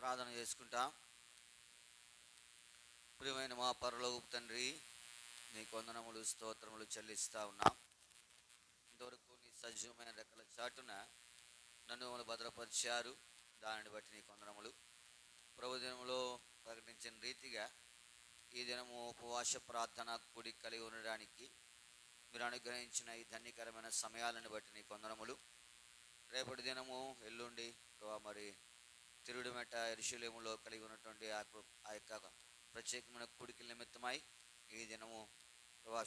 ప్రార్థన చేసుకుంటాం. ప్రియమైన మా పరలోకపు తండ్రి, నీకు వందనములు స్తోత్రములు చెల్లిస్తూ ఉన్నాం. ఇంతవరకు నీ సజీవమైన రెక్కల చాటున నన్ను భద్రపరిచారు. దానిని బట్టి నీకు వందనములు. ప్రభు దినములో ప్రకటించిన రీతిగా ఈ దినము ఉపవాస ప్రార్థన కూడి కలిగి ఉండడానికి మీరు అనుగ్రహించిన ఈ ధన్యకరమైన సమయాలను బట్టి నీకు వందనములు. రేపటి దినము ఎల్లుండి మరి తిరుడుమెట్ట యెరూషలేములో కలిగి ఉన్నటువంటి ఆ యొక్క ప్రత్యేకమైన కూడికల నిమిత్తమై ఈ దినము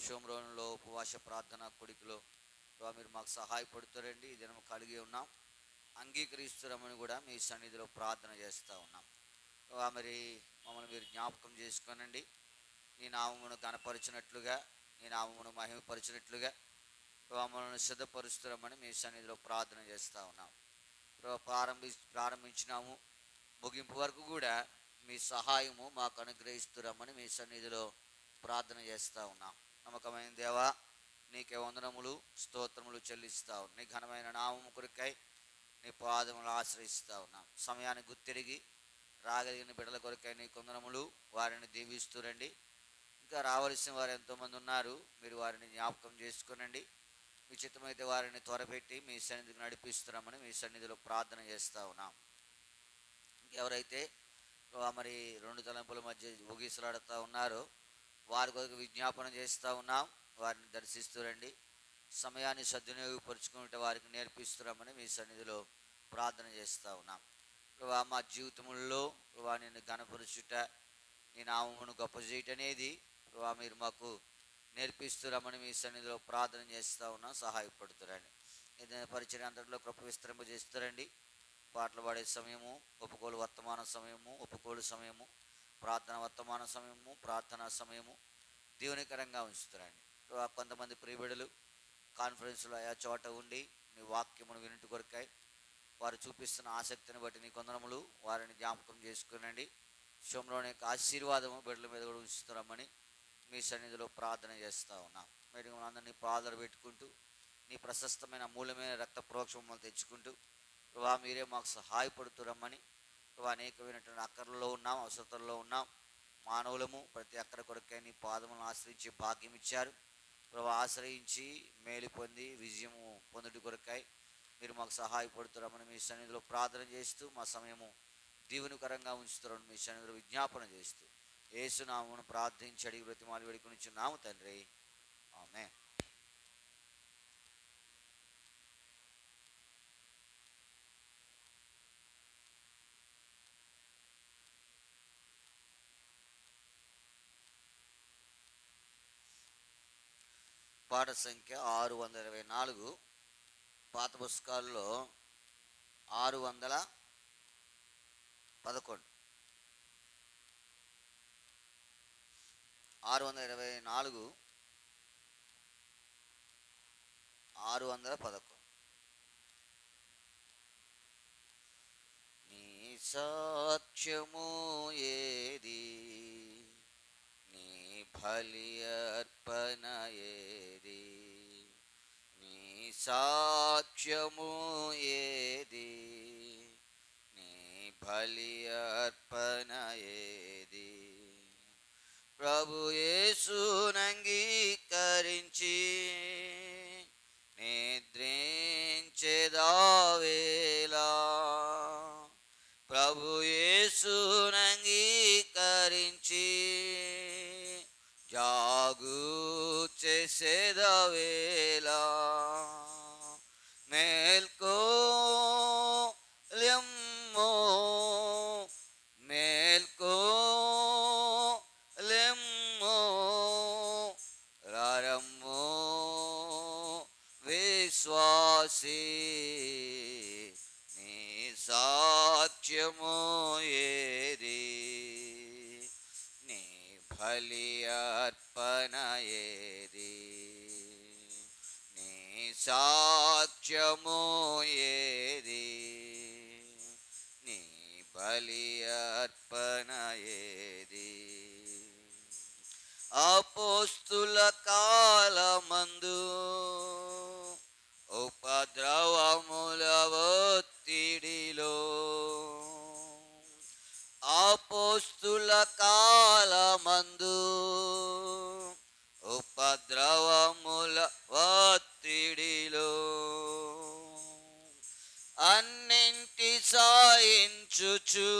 షోమ్రోన్లో ఉపవాస ప్రార్థన కూడికలో మీరు మాకు సహాయపడుతారండి. ఈ దినము కలిగి ఉన్నాం, అంగీకరిస్తున్నామని కూడా మీ సన్నిధిలో ప్రార్థన చేస్తూ ఉన్నాం. మరి మమ్మల్ని మీరు జ్ఞాపకం చేసుకోనండి. నీ నామమును గణపరిచినట్లుగా, నీ నామమును మహిమపరిచినట్లుగా మమ్మల్ని సిద్ధపరుస్తున్నామని మీ సన్నిధిలో ప్రార్థన చేస్తూ ఉన్నాం. ప్రారంభించినాము, ముగింపు వరకు కూడా మీ సహాయము మాకు అనుగ్రహిస్తున్నామని మీ సన్నిధిలో ప్రార్థన చేస్తూ ఉన్నాం. నమ్మకమైన దేవా, నీకే వందనములు స్తోత్రములు చెల్లిస్తా ఉన్నాం. నీ ఘనమైన నామము కొరకై నీ పాదములు ఆశ్రయిస్తూ ఉన్నాం. సమయాన్ని గుర్తిరిగి రాగలిగిన బిడ్డల కొరకై నీ వందనములు. వారిని దీవిస్తూరండి. ఇంకా రావలసిన వారు ఎంతోమంది ఉన్నారు, మీరు వారిని జ్ఞాపకం చేసుకునండి. మీ చిత్తమైతే వారిని త్వరపెట్టి మీ సన్నిధికి నడిపిస్తున్నామని మీ సన్నిధిలో ప్రార్థన చేస్తూ ఉన్నాం. ఇంకెవరైతే మరి రెండు తలంపుల మధ్య ఊగిసలాడుతూ ఉన్నారో వారి కొరకు విజ్ఞాపన చేస్తూ ఉన్నాం. వారిని దర్శిస్తూరండి. సమయాన్ని సద్వినియోగపరుచుకుంటే వారికి నేర్పిస్తున్నామని మీ సన్నిధిలో ప్రార్థన చేస్తూ ఉన్నాం. మా జీవితంలో నిన్ను ఘనపరుచుట, నీ నామమును గొప్ప చేయటం అనేది మీరు మాకు నేర్పిస్తున్నామని మీ సన్నిధిలో ప్రార్థన చేస్తూ ఉన్నాం. సహాయపడుతురండి. ఏదైనా పరిచయం అంతట్లో కృప విస్తరింపజేస్తారండి. పాటలు పాడే సమయము, ఒప్పుకోలు వర్తమాన సమయము, ఒప్పుకోలు సమయము, ప్రార్థన వర్తమాన సమయము, ప్రార్థనా సమయము దీవెనకరంగా ఉంచుతారండి. కొంతమంది ప్రియబిడలు కాన్ఫరెన్స్లో ఆయా చోట ఉండి నీ వాక్యమును వినుట కొరకై వారు చూపిస్తున్న ఆసక్తిని బట్టి నీ కొందనములు. వారిని జ్ఞాపకం చేసుకునండి. శోమ్రోని యొక్క ఆశీర్వాదము బిడ్డల మీద కూడా ఉంచుతున్నామని మీ సన్నిధిలో ప్రార్థన చేస్తూ ఉన్నాం. మీరు అందరినీ పాదలు పెట్టుకుంటూ నీ ప్రశస్తమైన మూలమైన రక్త ప్రోక్షమలు తెచ్చుకుంటూ మీరే మాకు సహాయపడుతురమ్మని అనేకమైనటువంటి అక్కర్లలో ఉన్నాం, అవసరతల్లో ఉన్నాం. మానవులము ప్రతి అక్కర కొరకై నీ పాదములను ఆశ్రయించి భాగ్యం ఇచ్చారు. ఆశ్రయించి మేలు పొంది విజయము పొందుటి కొరకై మీరు మాకు సహాయపడుతురమ్మని మీ సన్నిధిలో ప్రార్థన చేస్తూ మా సమయము దీవెనకరంగా ఉంచుతారని మీ సన్నిధిలో విజ్ఞాపన చేస్తూ యేసునామమును ప్రార్థించి అడిగి బ్రతిమాలి వేడుకొనిచున్నాము తండ్రి, ఆమేన్. పాట సంఖ్య 624. పాత పుస్తకాల్లో 611. 624, 611. నీ సాక్ష్యము ఏది, నీ బలి అర్పణ ఏది, నీ సాక్ష్యము ఏది, నీ బలి అర్పణ ఏది. ప్రభు యేసునంగీకరించి నిద్రించెదావేలా, ప్రభు యేసునంగీకరించి జాగు చేసేదవేలా. మేల్కో లెమ్మో, మేల్కో లెమ్మో, రారమ్మో విశ్వాసీ, నీ సాక్ష్యము ఏది, నీ బలి అర్పణ ఏది, నీ సాక్ష్యము ఏది, నీ బలి అర్పణ ఏది. అపోస్తుల కాలమందు ఉపద్రవముల ఒత్తిడిలో కష్టకాలమందు ఉపద్రవముల ఒత్తిడిలో అన్నింటి సాయించుచు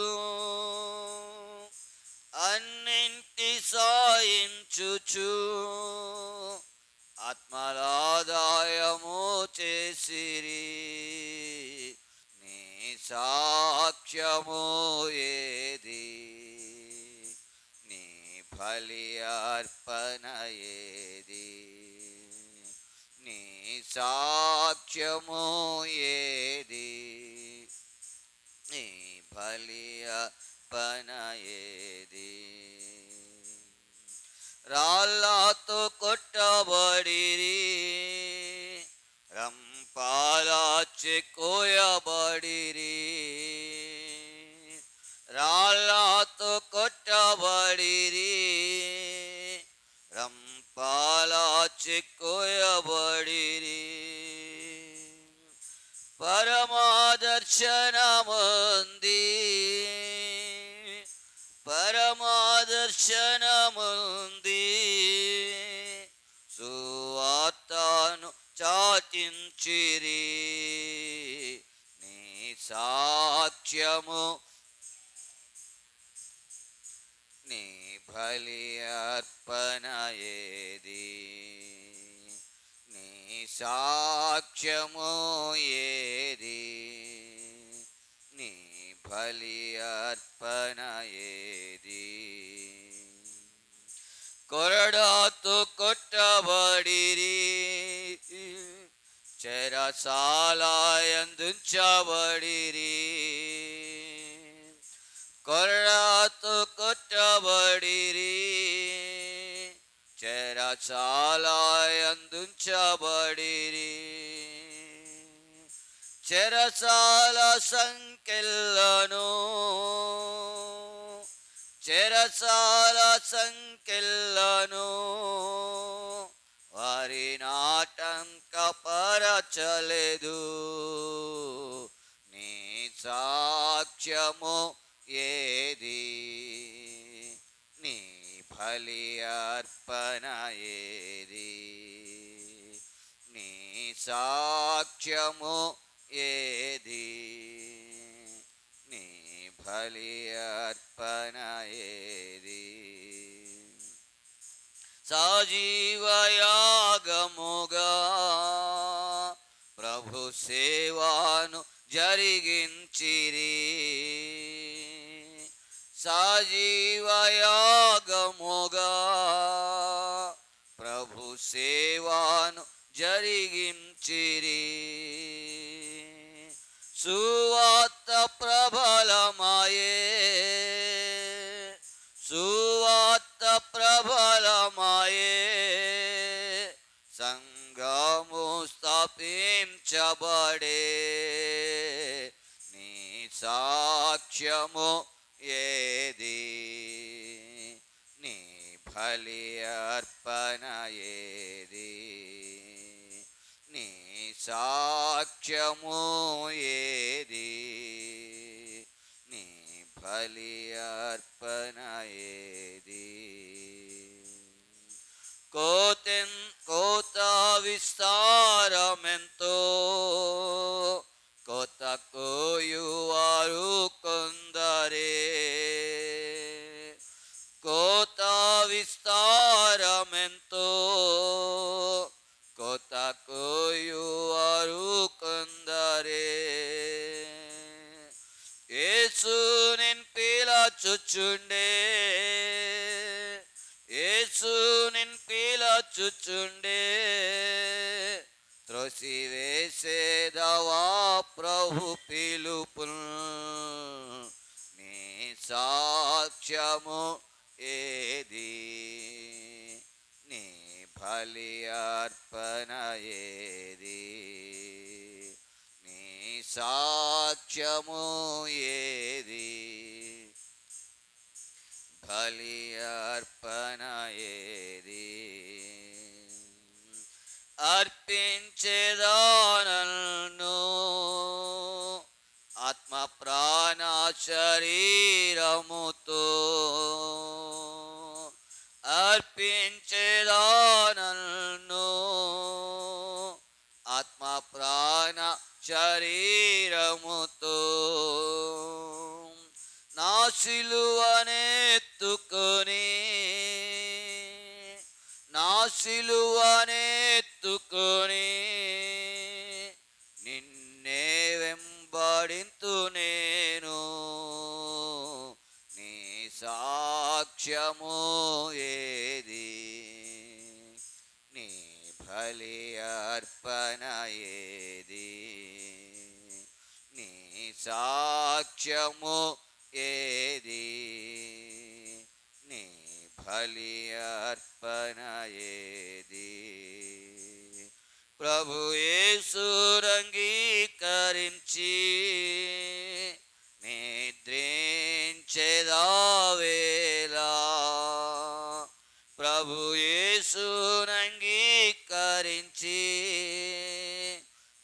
ఆత్మలాదాయము చేసిరి. నీ సాక్ష్యము ఏది? నీ బలి అర్పణ ఏది? నీ సాక్ష్యము ఏది? నీ బలి అర్పణ ఏది? రాళ్ళతో కొట్టబడిరి, రంపాలాచి కోయబడిరి. రాళ్ళతో కొట్టబడిరి, రంపాలాచి కోయబడిరి. పరమాదర్శనముంది, పరమాదర్శనముంది. సువార్తను చాటించిరి. నీ సాక్ష్యము, నీ బలి అర్పణ ఏది? నీ సాక్ష్యము ఏది? నీ బలి అర్పణ ఏది? కొరడాతో కొట్టబడిరి, చెరసాలయందుంచబడిరి. కొరడాతో కొట్టబడిరి, చెరసాలయందుంచబడిరి. చెరసాల సంకెళ్ళను, చెరసాల సంకెళ్ళను వారి నాటంకపరచలేదు. నీ సాక్ష్యము ఏది? నీ బలి అర్పణ ఏది? నీ సాక్ష్యము ఏది? నీ బలి అర్పణ ఏది? సజీవయాగముగా ప్రభు సేవను జరిగించిరి. సజీవయాగముగా ప్రభు సేవను జరిగించిరి. సువార్త ప్రబలమాయే, సువార్త ప్రబలమాయే. సంఘము స్థాపించబడే. నీ సాక్ష్యము ఏది? నీ బలి అర్పణ ఏది? నీ సాక్ష్యము ఏది? నీ బలి అర్పణ ఏది? కోత విస్తారమెంతో, కోత కోయువారు కొందరే. కోత విస్తారమెంతో, కోత కోయువారు కొందరే. యేసు నిన్ను పిలచుచుండే, యేసు నిన్ను పిలచుచుండే. త్రోసివేసేదవా ప్రభు పిలుపుల్. నీ సాక్ష్యము ఏది? నీ బలి అర్పణ ఏది? నీ సాక్ష్యము ఏది? బలి అర్పణ ఏది? అర్పించేదానను ఆత్మ ప్రాణ శరీరముతో అర్పించేదా నన్ను, ఆత్మ ప్రాణ శరీరముతో నా సిలువనెత్తుకొని, నా సిలువనెత్తుకొని నిన్నే వెంబడింతు నేను, నీ సాక్ష్యము ఏది, నీ బలి అర్పణ ఏది, నీ సాక్ష్యము ఏది, నీ బలి అర్పణ ఏది. ప్రభు యేసురంగీకరించి నిద్రించెదావేలా, ప్రభు యేసునంగీకరించి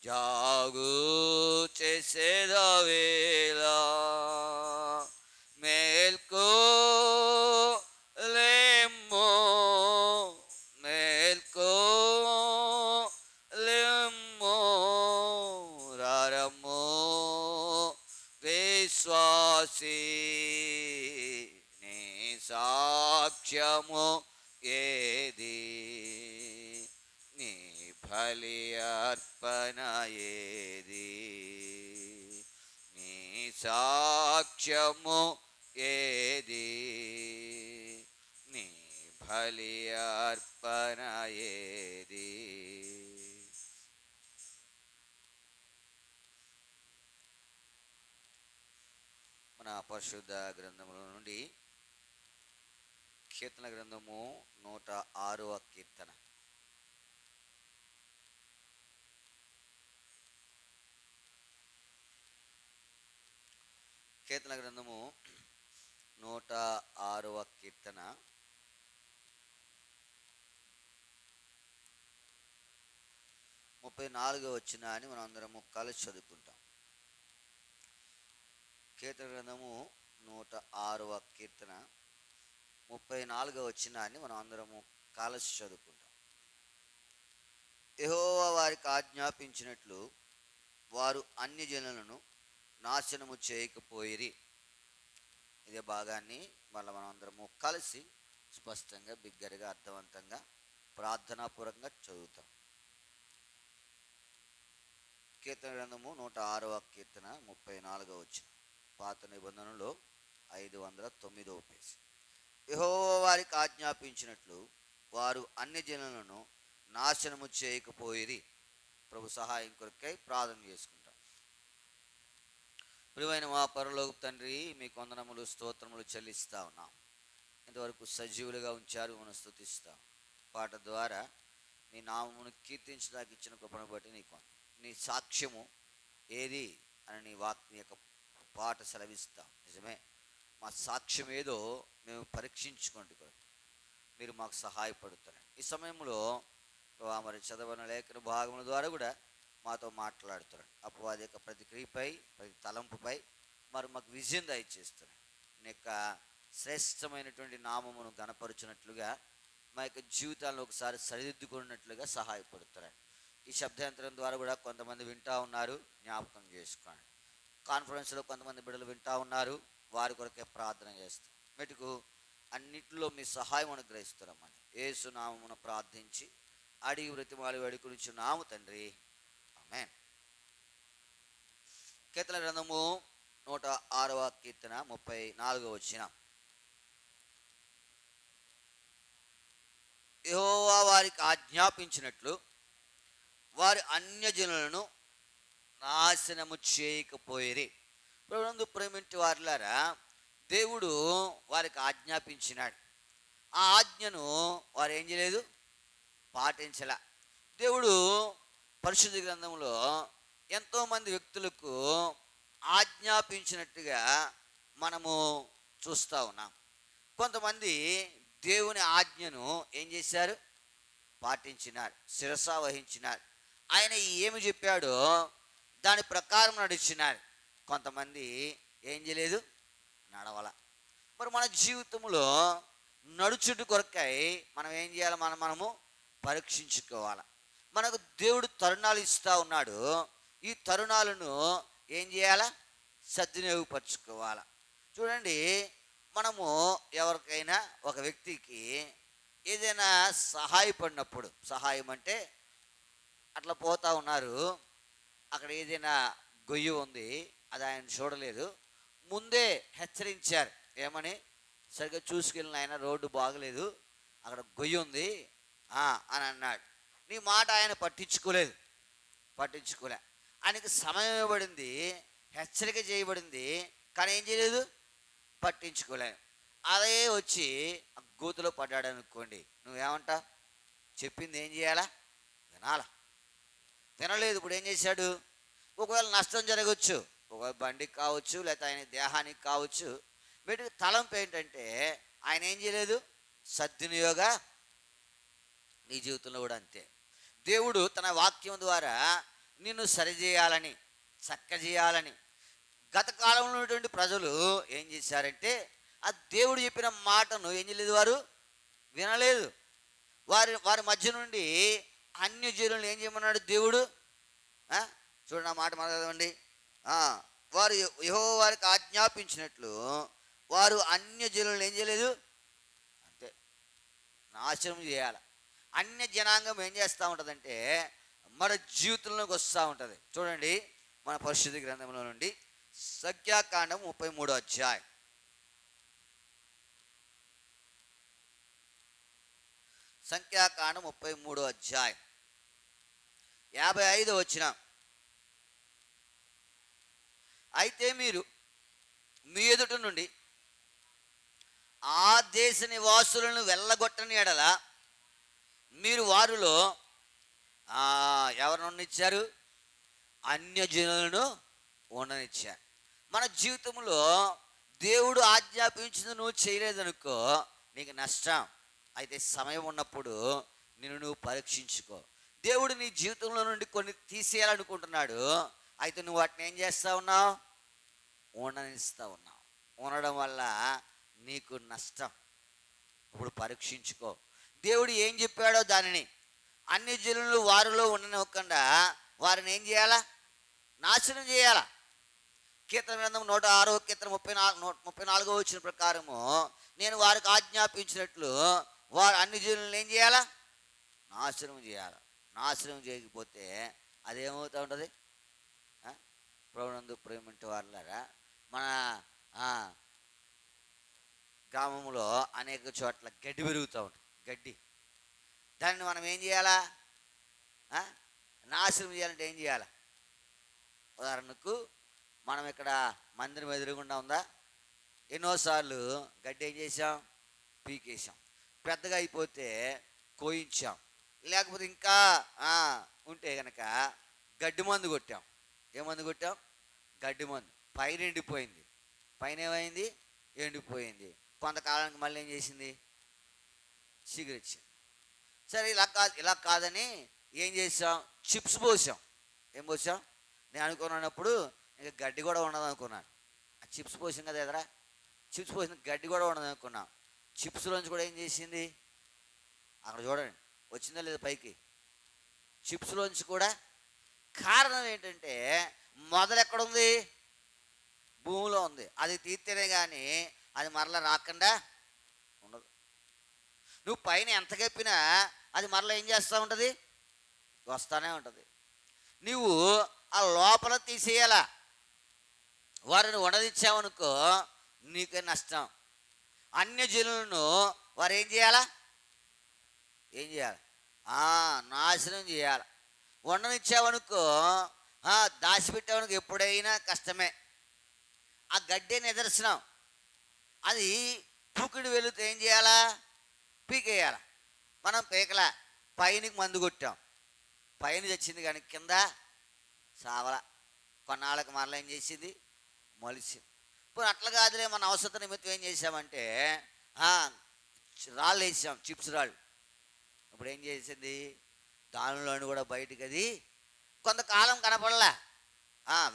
జాగు చేసేదావేలా, మేల్కో లేమ్మో, మేల్కో లేమ్మో, రారమ్మో విశ్వాసీ, నీ సాక్ష్యము ఏది, నీ బలి అర్పణ ఏది, నీ సాక్ష్యము ఏది, నీ బలి అర్పణ ఏది. మన పరిశుద్ధ గ్రంథముల నుండి కీర్తన గ్రంథము 106వ కీర్తన. కీర్తన గ్రంథము 106వ కీర్తన 34వ వచనాన్ని మనం అందరము కలిసి చదువుకుంటాం. కీర్తన గ్రంథము 106వ కీర్తన 34వ వచనాన్ని మనం అందరము కలిసి చదువుకుంటాం. యెహోవా వారికి ఆజ్ఞాపించినట్లు వారు అన్ని జనులను నాశనము చేయకపోయిరి. ఇదే భాగాన్ని మళ్ళీ మనం అందరము కలిసి స్పష్టంగా బిగ్గరగా అర్థవంతంగా ప్రార్థనాపూర్వకంగా చదువుతాం. కీర్తన గ్రంథము 106వ కీర్తన 34వ వచనం, పాత నిబంధనలో 509వ పేజీ. యెహోవా వారికి ఆజ్ఞాపించినట్లు వారు అన్ని జనులను నాశనము చేయకపోయిరి. ప్రభు సహాయం కొరకై ప్రార్థన చేసుకుంటాం. ప్రియమైన మా పరలోక తండ్రి, మీకు వందనములు స్తోత్రములు చెల్లిస్తా ఉన్నాం. ఇంతవరకు సజీవులుగా ఉంచారు, మనం స్తుతిస్తాం. పాట ద్వారా నీ నామమును కీర్తించడానికి ఇచ్చిన కృపను బట్టి నీకు నీ సాక్ష్యము ఏది అని నీ యొక్క పాట సెలవిస్తాం. నిజమే, మా సాక్ష్యం ఏదో మేము పరీక్షించుకుంటూ మీరు మాకు సహాయపడుతారు. ఈ సమయంలో మరి చదవని లేఖన భాగముల ద్వారా కూడా మాతో మాట్లాడుతారు. అపవాది యొక్క ప్రతి క్రియపై, ప్రతి తలంపుపై మరి మాకు విజయం దయచేస్తారు. నీ యొక్క శ్రేష్టమైనటువంటి నామమును గణపరుచినట్లుగా మా యొక్క జీవితాలను ఒకసారి సరిదిద్దుకున్నట్లుగా సహాయపడుతారు. ఈ శబ్దాంతరం ద్వారా కూడా కొంతమంది వింటూ ఉన్నారు, జ్ఞాపకం చేసుకోండి. కాన్ఫరెన్స్లో కొంతమంది బిడ్డలు వింటూ ఉన్నారు, వారి కొరకే ప్రార్థన చేస్తాం. మెటుకు అన్నింటిలో మీ సహాయం అనుగ్రహిస్తున్నామని యేసు నామమును ప్రార్థించి అడిగి బ్రతిమాలి వేడుకొనుచున్నాము తండ్రి, ఆమేన్. కీర్తన గ్రంథము 106వ కీర్తన 34వ వచనం. యెహోవా వారికి ఆజ్ఞాపించినట్లు వారి అన్యజనులను నాశనము చేయకపోయిరి. ప్రభునందు ప్రేమింటి వారులారా, దేవుడు వారికి ఆజ్ఞాపించినాడు. ఆ ఆజ్ఞను వారు ఏం చేయలేదు, పాటించలే. దేవుడు పరిశుద్ధ గ్రంథంలో ఎంతోమంది వ్యక్తులకు ఆజ్ఞాపించినట్టుగా మనము చూస్తూ ఉన్నాం. కొంతమంది దేవుని ఆజ్ఞను ఏం చేశారు, పాటించినారు, శిరస వహించినారు. ఆయన ఏమి చెప్పాడో దాని ప్రకారం నడిచినారు. కొంతమంది ఏం చేయలేదు, నడవల. మరి మన జీవితంలో నడుచుట కొరకై మనం ఏం చేయాలి, మనము పరీక్షించుకోవాలి. మనకు దేవుడు తరుణాలు ఇస్తూ ఉన్నాడు. ఈ తరుణాలను ఏం చేయాలా, సద్వినియోగపరచుకోవాలి. చూడండి, మనము ఎవరికైనా ఒక వ్యక్తికి ఏదైనా సహాయపడినప్పుడు, సహాయం అంటే అట్లా పోతా ఉన్నారు, అక్కడ ఏదైనా గొయ్యి ఉంది, అది ఆయన చూడలేదు, ముందే హెచ్చరించారు. ఏమని? సరిగ్గా చూసుకెళ్ళిన ఆయన, రోడ్డు బాగలేదు, అక్కడ గొయ్యి ఉంది అని అన్నాడు. నీ మాట ఆయన పట్టించుకోలే. ఆయనకి సమయం ఇవ్వబడింది, హెచ్చరిక చేయబడింది, కానీ ఏం చేయలేదు, పట్టించుకోలే. అదే వచ్చి గోతులో పడ్డాడు అనుకోండి, నువ్వేమంటా? చెప్పింది ఏం చేయాలా, వినాలా. వినలేదు, ఇప్పుడు ఏం చేశాడు? ఒకవేళ నష్టం జరగవచ్చు, ఒకవేళ బండికి కావచ్చు, లేకపోతే ఆయన దేహానికి కావచ్చు. వీటికి తలంపు ఏంటంటే ఆయన ఏం చేయలేదు, సద్వినియోగ. నీ జీవితంలో కూడా అంతే. దేవుడు తన వాక్యం ద్వారా నిన్ను సరిచేయాలని, చక్కజేయాలని గత కాలంలో ఉన్నటువంటి ప్రజలు ఏం చేశారంటే ఆ దేవుడు చెప్పిన మాటను ఏం చేయలేదు, వారు వినలేదు. వారి మధ్య నుండి అన్యజనులను ఏం చేయమన్నాడు దేవుడు? చూడండి, ఆ మాట మాట్లాడండి. వారు యెహోవా వారికి ఆజ్ఞాపించినట్లు వారు అన్యజనులను ఏం చేయలేదు, అంతే, నాశనం చేయాలి. అన్య జనాంగం ఏం చేస్తూ ఉంటుందంటే మన జీవితంలోకి వస్తూ ఉంటుంది. చూడండి, మన పరిశుద్ధ గ్రంథంలో నుండి సంఖ్యాకాండం 33వ అధ్యాయం. సంఖ్యాకాండం 33వ అధ్యాయం 55వ వచనం. అయితే మీరు మీ ఎదుట నుండి ఆ దేశ నివాసులను వెళ్ళగొట్టని ఎడల మీరు వారిలో ఎవరిని ఉండనిచ్చారు? అన్యజనులను ఉండనిచ్చారు. మన జీవితంలో దేవుడు ఆజ్ఞాపించింది నువ్వు చేయలేదనుకో, నీకు నష్టం. అయితే సమయం ఉన్నప్పుడు నిన్ను నువ్వు పరీక్షించుకో. దేవుడు నీ జీవితంలో నుండి కొన్ని తీసేయాలనుకుంటున్నాడు. అయితే నువ్వు వాటిని ఏం చేస్తూ ఉన్నావు? ఉండనిస్తూ ఉన్నావు. ఉండడం వల్ల నీకు నష్టం. ఇప్పుడు పరీక్షించుకో. దేవుడు ఏం చెప్పాడో దానిని అన్ని జనులు వారిలో ఉండనివ్వకుండా వారిని ఏం చేయాలా? నాశనం చేయాలా. కీర్తన గ్రంథం 106వ కీర్తన 34వ వచన ప్రకారము నేను వారికి ఆజ్ఞాపించినట్లు వారు అన్ని జనులను ఏం చేయాలా? నాశనం చేయాలి. నాశనం చేయకపోతే అదేమవుతూ ఉంటుంది? ప్రభునందు ప్రేమంటే వాళ్ళారా, మన గ్రామంలో అనేక చోట్ల గడ్డి పెరుగుతూ ఉంటుంది. గడ్డి, దాన్ని మనం ఏం చేయాలా? నాశనం చేయాలంటే ఏం చేయాలా? ఉదాహరణకు మనం ఇక్కడ మందిరం ఎదురుగుండా ఉందా, ఎన్నోసార్లు గడ్డి ఏం చేసాం? పీకేసాం. పెద్దగా అయిపోతే కోయించాం. లేకపోతే ఇంకా ఉంటే కనుక గడ్డి మందు కొట్టాం. ఏ మందు కొట్టాం? గడ్డి మందు. పైన ఎండిపోయింది. పైన ఏమైంది? ఎండిపోయింది. కొంతకాలానికి మళ్ళీ ఏం చేసింది? చిగురిచ్చింది. సరే, ఇలా కాదని ఏం చేసాం? చిప్స్ పోసాం. ఏం పోసాం? నేను అనుకున్నప్పుడు ఇంకా గడ్డి కూడా ఉండదు అనుకున్నాను. ఆ చిప్స్ పోసాం కదా ఎదరా, చిప్స్ పోసిన గడ్డి కూడా ఉండదు అనుకున్నాం. చిప్స్లోంచి కూడా ఏం చేసింది? అక్కడ చూడండి, వచ్చిందా లేదా పైకి? చిప్స్లోంచి కూడా. కారణం ఏంటంటే మొదలు ఎక్కడుంది? భూమిలో ఉంది. అది తీస్తేనే కానీ అది మరలా రాకుండా ఉండదు. నువ్వు పైన ఎంత కప్పినా అది మరలా ఏం చేస్తూ ఉంటుంది? వస్తూనే ఉంటుంది. నువ్వు ఆ లోపల తీసేయాలా. వారిని ఉండదిచ్చావనుకో నీకే నష్టం. అన్యజనులను వారు ఏం చేయాలా? ఏం చేయాలి? నాశనం చేయాలి. ఉండనిచ్చావనుకో, దాచిపెట్టావనుకో ఎప్పుడైనా కష్టమే. ఆ గడ్డే నిదర్శనం. అది పూకిడి వెళుతూ ఏం చేయాలా? పీకేయాల. మనం పీకలా, పైనకి మందు కొట్టాం, పైన తెచ్చింది కానీ కింద సావల. కొన్నాళ్ళకి మరలా ఏం చేసింది? మొలిసింది. ఇప్పుడు అట్లా కాదులే, మన అవసరత నిమిత్తం ఏం చేసామంటే రాళ్ళు వేసాం, చిప్స్ రాళ్ళు. ఇప్పుడు ఏం చేసింది? దానిలోని కూడా బయటికి అది కొంతకాలం కనపడలా,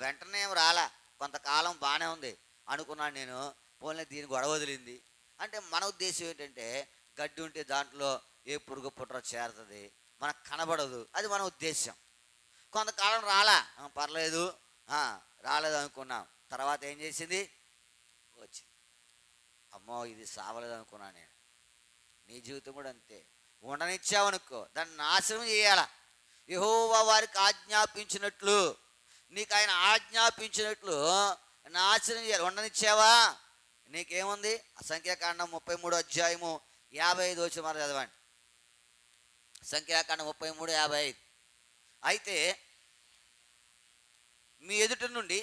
వెంటనే ఏం రాలా, కొంతకాలం బాగానే ఉంది. అనుకున్నాను నేను. పోన్లే దీని గొడవ వదిలింది అంటే మన ఉద్దేశం ఏంటంటే గడ్డి ఉంటే దాంట్లో ఏ పురుగు పుట్ర చేరుతుంది, మనకు కనబడదు, అది మన ఉద్దేశం. కొంతకాలం రాలా, పర్లేదు రాలేదు అనుకున్నాం. తర్వాత ఏం చేసింది? వచ్చింది. అమ్మో ఇది సావలేదు అనుకున్నాను నేను. నీ జీవితం కూడా అంతే. ఉండనిచ్చావనుకో దాన్ని నాశనం చేయాల. యెహోవా వారికి ఆజ్ఞాపించినట్లు, నీకు ఆయన ఆజ్ఞాపించినట్లు నాశనం చేయాలి. ఉండనిచ్చావా? నీకేముంది? సంఖ్యాకాండం 33 అధ్యాయము 55 వచ్చి మరి చదవండి. సంఖ్యాకాండం 33:55. అయితే మీ ఎదుటి నుండి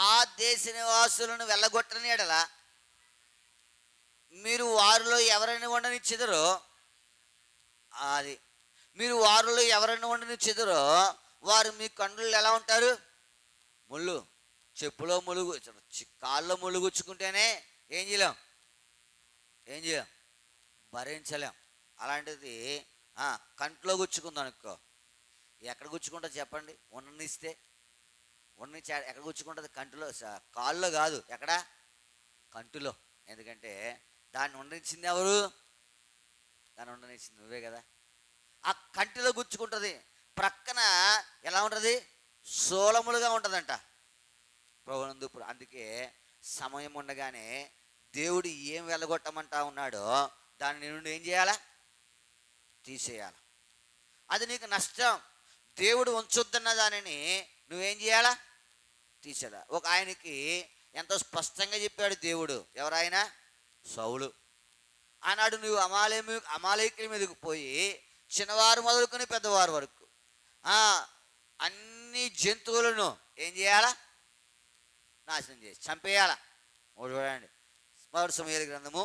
ఆ దేశ నివాసులను వెళ్ళగొట్టని ఎడల మీరు వారిలో ఎవరైనా ఉండనిచ్చిదరో, అది మీరు వారిలో ఎవరైనా ఉండనిచ్చిదరో వారు మీ కండ్లు ఎలా ఉంటారు? ముళ్ళు, చెప్పులో ములుగు, కాళ్ళలో ముళ్ళు గుచ్చుకుంటేనే ఏం చేయలేం భరించలేం. అలాంటిది కంట్లో గుచ్చుకుంది అనుకో, ఎక్కడ గుచ్చుకుంటుంది చెప్పండి? ఉండనిస్తే ఉండనిచ్చి ఎక్కడ గుచ్చుకుంటుంది? కంటిలో, కాళ్ళలో కాదు, ఎక్కడ? కంటిలో. ఎందుకంటే దాన్ని ఉండనిచ్చింది ఎవరు? దాన్ని ఉండనిచ్చింది నువ్వే కదా. ఆ కంటిలో గుచ్చుకుంటుంది. ప్రక్కన ఎలా ఉంటుంది? సోలములుగా ఉంటుందంట ప్రభునందు. అందుకే సమయం ఉండగానే దేవుడు ఏం వెళ్ళగొట్టమంటా ఉన్నాడో దాన్ని నుండి ఏం చేయాలా? తీసేయాల. అది నీకు నష్టం. దేవుడు ఉంచొద్దన్న దానిని నువ్వేం చేయాలా? తీసేయాల. ఒక ఆయనకి ఎంతో స్పష్టంగా చెప్పాడు దేవుడు. ఎవరాయన? సౌలు. ఆనాడు నువ్వు అమాలేకుల మీదకి పోయి చిన్నవారు మొదలుకొని పెద్దవారు వరకు అన్ని జంతువులను ఏం చేయాలా? నాశనం చేసి చంపేయాల. చూడండి, మొదటి సమూయేలు గ్రంథము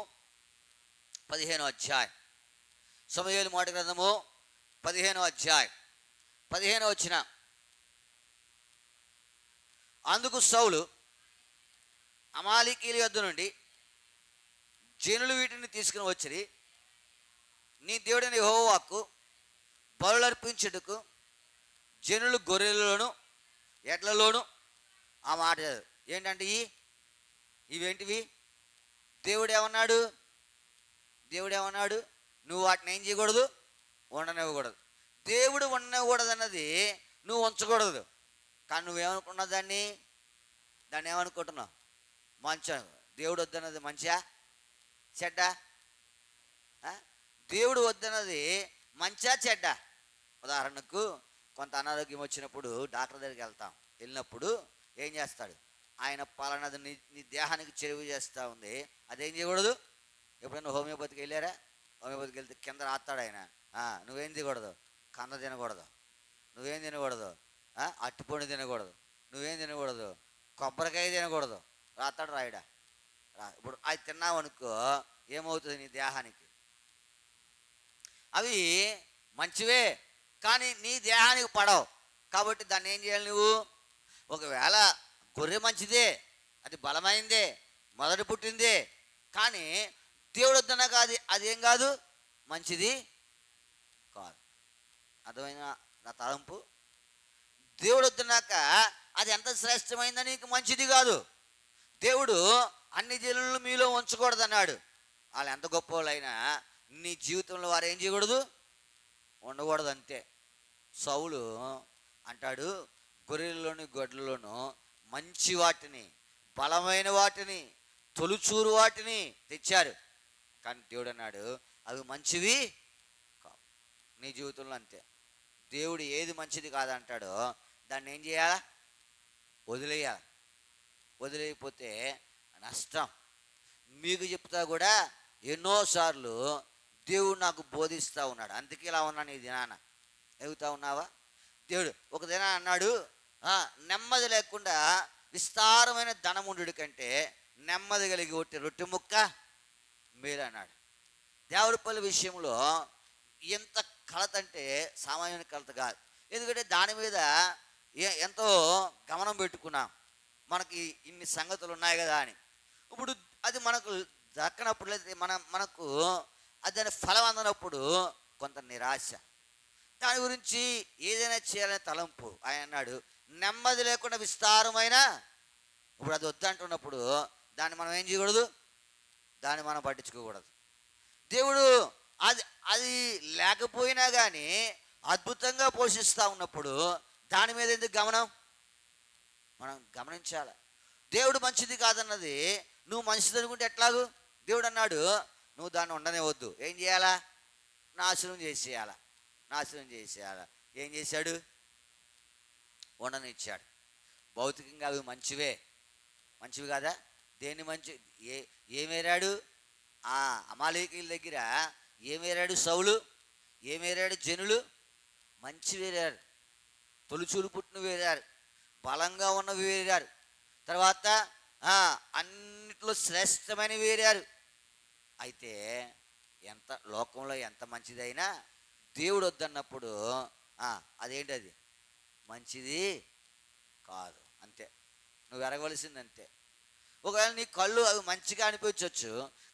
15వ అధ్యాయం. సమూయేలు మొదటి గ్రంథము 15వ అధ్యాయం 15వ వచనం. అందుకు సౌలు అమాలేకీయుల యొద్ద నుండి జనులు వీటిని తీసుకుని వచ్చి నీ దేవుడైన యెహోవాకు బలులర్పించుటకు జనులు గొర్రెలలోను ఎడ్లలోను ఆ మాట ఏంటంటే ఇవేంటివి? దేవుడు ఏమన్నాడు? నువ్వు వాటిని ఏం చేయకూడదు? ఉండనివ్వకూడదు. దేవుడు ఉండనివ్వకూడదు అన్నది నువ్వు ఉంచకూడదు. కానీ నువ్వేమనుకున్నావు? దాన్ని ఏమనుకుంటున్నావు? మంచి. దేవుడు వద్దన్నది మంచిగా చెడ్డా? దేవుడు వద్దన్నది మంచిగా చెడ్డా? ఉదాహరణకు కొంత అనారోగ్యం వచ్చినప్పుడు డాక్టర్ దగ్గరికి వెళ్ళినప్పుడు ఏం చేస్తాడు? ఆయన పలానది నీ దేహానికి చెరువు చేస్తూ ఉంది, అదేం చేయకూడదు. ఎప్పుడైనా హోమియోపతికి వెళ్ళారా? హోమియోపతికి వెళ్తే కింద రాస్తాడు ఆయన, నువ్వేం తినకూడదు, కన్న తినకూడదు, నువ్వేం తినకూడదు, అట్టిపండు తినకూడదు, నువ్వేం తినకూడదు, కొబ్బరికాయ తినకూడదు, రాస్తాడు రాయడా. ఇప్పుడు అది తిన్నావు అనుకో ఏమవుతుంది నీ దేహానికి? అవి మంచివే కానీ నీ దేహానికి పడవు. కాబట్టి దాన్ని ఏం చేయాలి నువ్వు? ఒకవేళ గొర్రె మంచిదే, అది బలమైందే, మొదటి పుట్టిందే, కానీ దేవుడు వద్దనగా అదేం కాదు, మంచిది కాదు. అర్థమైన నా తలంపు? దేవుడు వద్దన్నాక అది ఎంత శ్రేష్టమైందో నీకు మంచిది కాదు. దేవుడు అన్ని జనులను మీలో ఉంచకూడదన్నాడు. వాళ్ళు ఎంత గొప్ప వాళ్ళైనా నీ జీవితంలో వారు ఏం చేయకూడదు? ఉండకూడదు, అంతే. సౌలు అంటాడు, గొర్రెల్లోని గొడ్లలోను మంచి వాటిని, బలమైన వాటిని, తొలుచూరు వాటిని తెచ్చారు. కానీ దేవుడు అన్నాడు అవి మంచివి కావు. నీ జీవితంలో అంతే. దేవుడు ఏది మంచిది కాదంటాడో దాన్ని ఏం చేయాలా? వదిలేయాలి. వదిలేయకపోతే నష్టం. మీకు చెప్తా కూడా ఎన్నోసార్లు దేవుడు నాకు బోధిస్తూ ఉన్నాడు. అందుకే ఇలా ఉన్నాను ఈ దినాన. ఎగుతా ఉన్నావా? దేవుడు ఒక దిన అన్నాడు, నెమ్మది లేకుండా విస్తారమైన ధనముండు కంటే నెమ్మది కలిగి ఒట్టి రొట్టె ముక్క మేలు అన్నాడు. దేవుడి పల్లి విషయంలో ఎంత కలత అంటే సామాన్య కలత కాదు. ఎందుకంటే దాని మీద ఎంతో గమనం పెట్టుకున్నాం, మనకి ఇన్ని సంగతులు ఉన్నాయి కదా అని. ఇప్పుడు అది మనకు దక్కనప్పుడు, మనకు అది దాని ఫలం అందనప్పుడు కొంత నిరాశ, దాని గురించి ఏదైనా చేయాలనే తలంపు. ఆయన అన్నాడు నెమ్మది లేకుండా విస్తారమైన ఇప్పుడు అది వద్దంటున్నప్పుడు దాన్ని మనం ఏం చేయకూడదు, దాన్ని మనం పట్టించుకోకూడదు. దేవుడు అది అది లేకపోయినా కానీ అద్భుతంగా పోషిస్తూ ఉన్నప్పుడు దాని మీద ఎందుకు గమనం? మనం గమనించాలి. దేవుడు మంచిది కాదన్నది నువ్వు మంచిది అనుకుంటే ఎట్లాగు? దేవుడు అన్నాడు నువ్వు దాన్ని ఉండనే వద్దు, ఏం చేయాలా? నాశనం చేసేయాలా, నాశనం చేసేయాలా. ఏం చేశాడు? ఉండనిచ్చాడు. భౌతికంగా అవి మంచివే, మంచివి కాదా? దేన్ని మంచి ఏమేరాడు? ఆ అమాలేకీయుల దగ్గర ఏమేరాడు? సౌలు ఏమేరాడు? జనులు మంచి వేరారు, తొలుచూలు పుట్టిన వేరారు, బలంగా ఉన్నవి వేరారు, తర్వాత అన్నిట్లో శ్రేష్టమైన వేరారు. అయితే ఎంత లోకంలో ఎంత మంచిదైనా దేవుడు వద్దన్నప్పుడు అదేంటి? అది మంచిది కాదు, అంతే. నువ్వు ఎరగవలసింది అంతే. ఒకవేళ నీ కళ్ళు అవి మంచిగా అనిపించవచ్చు,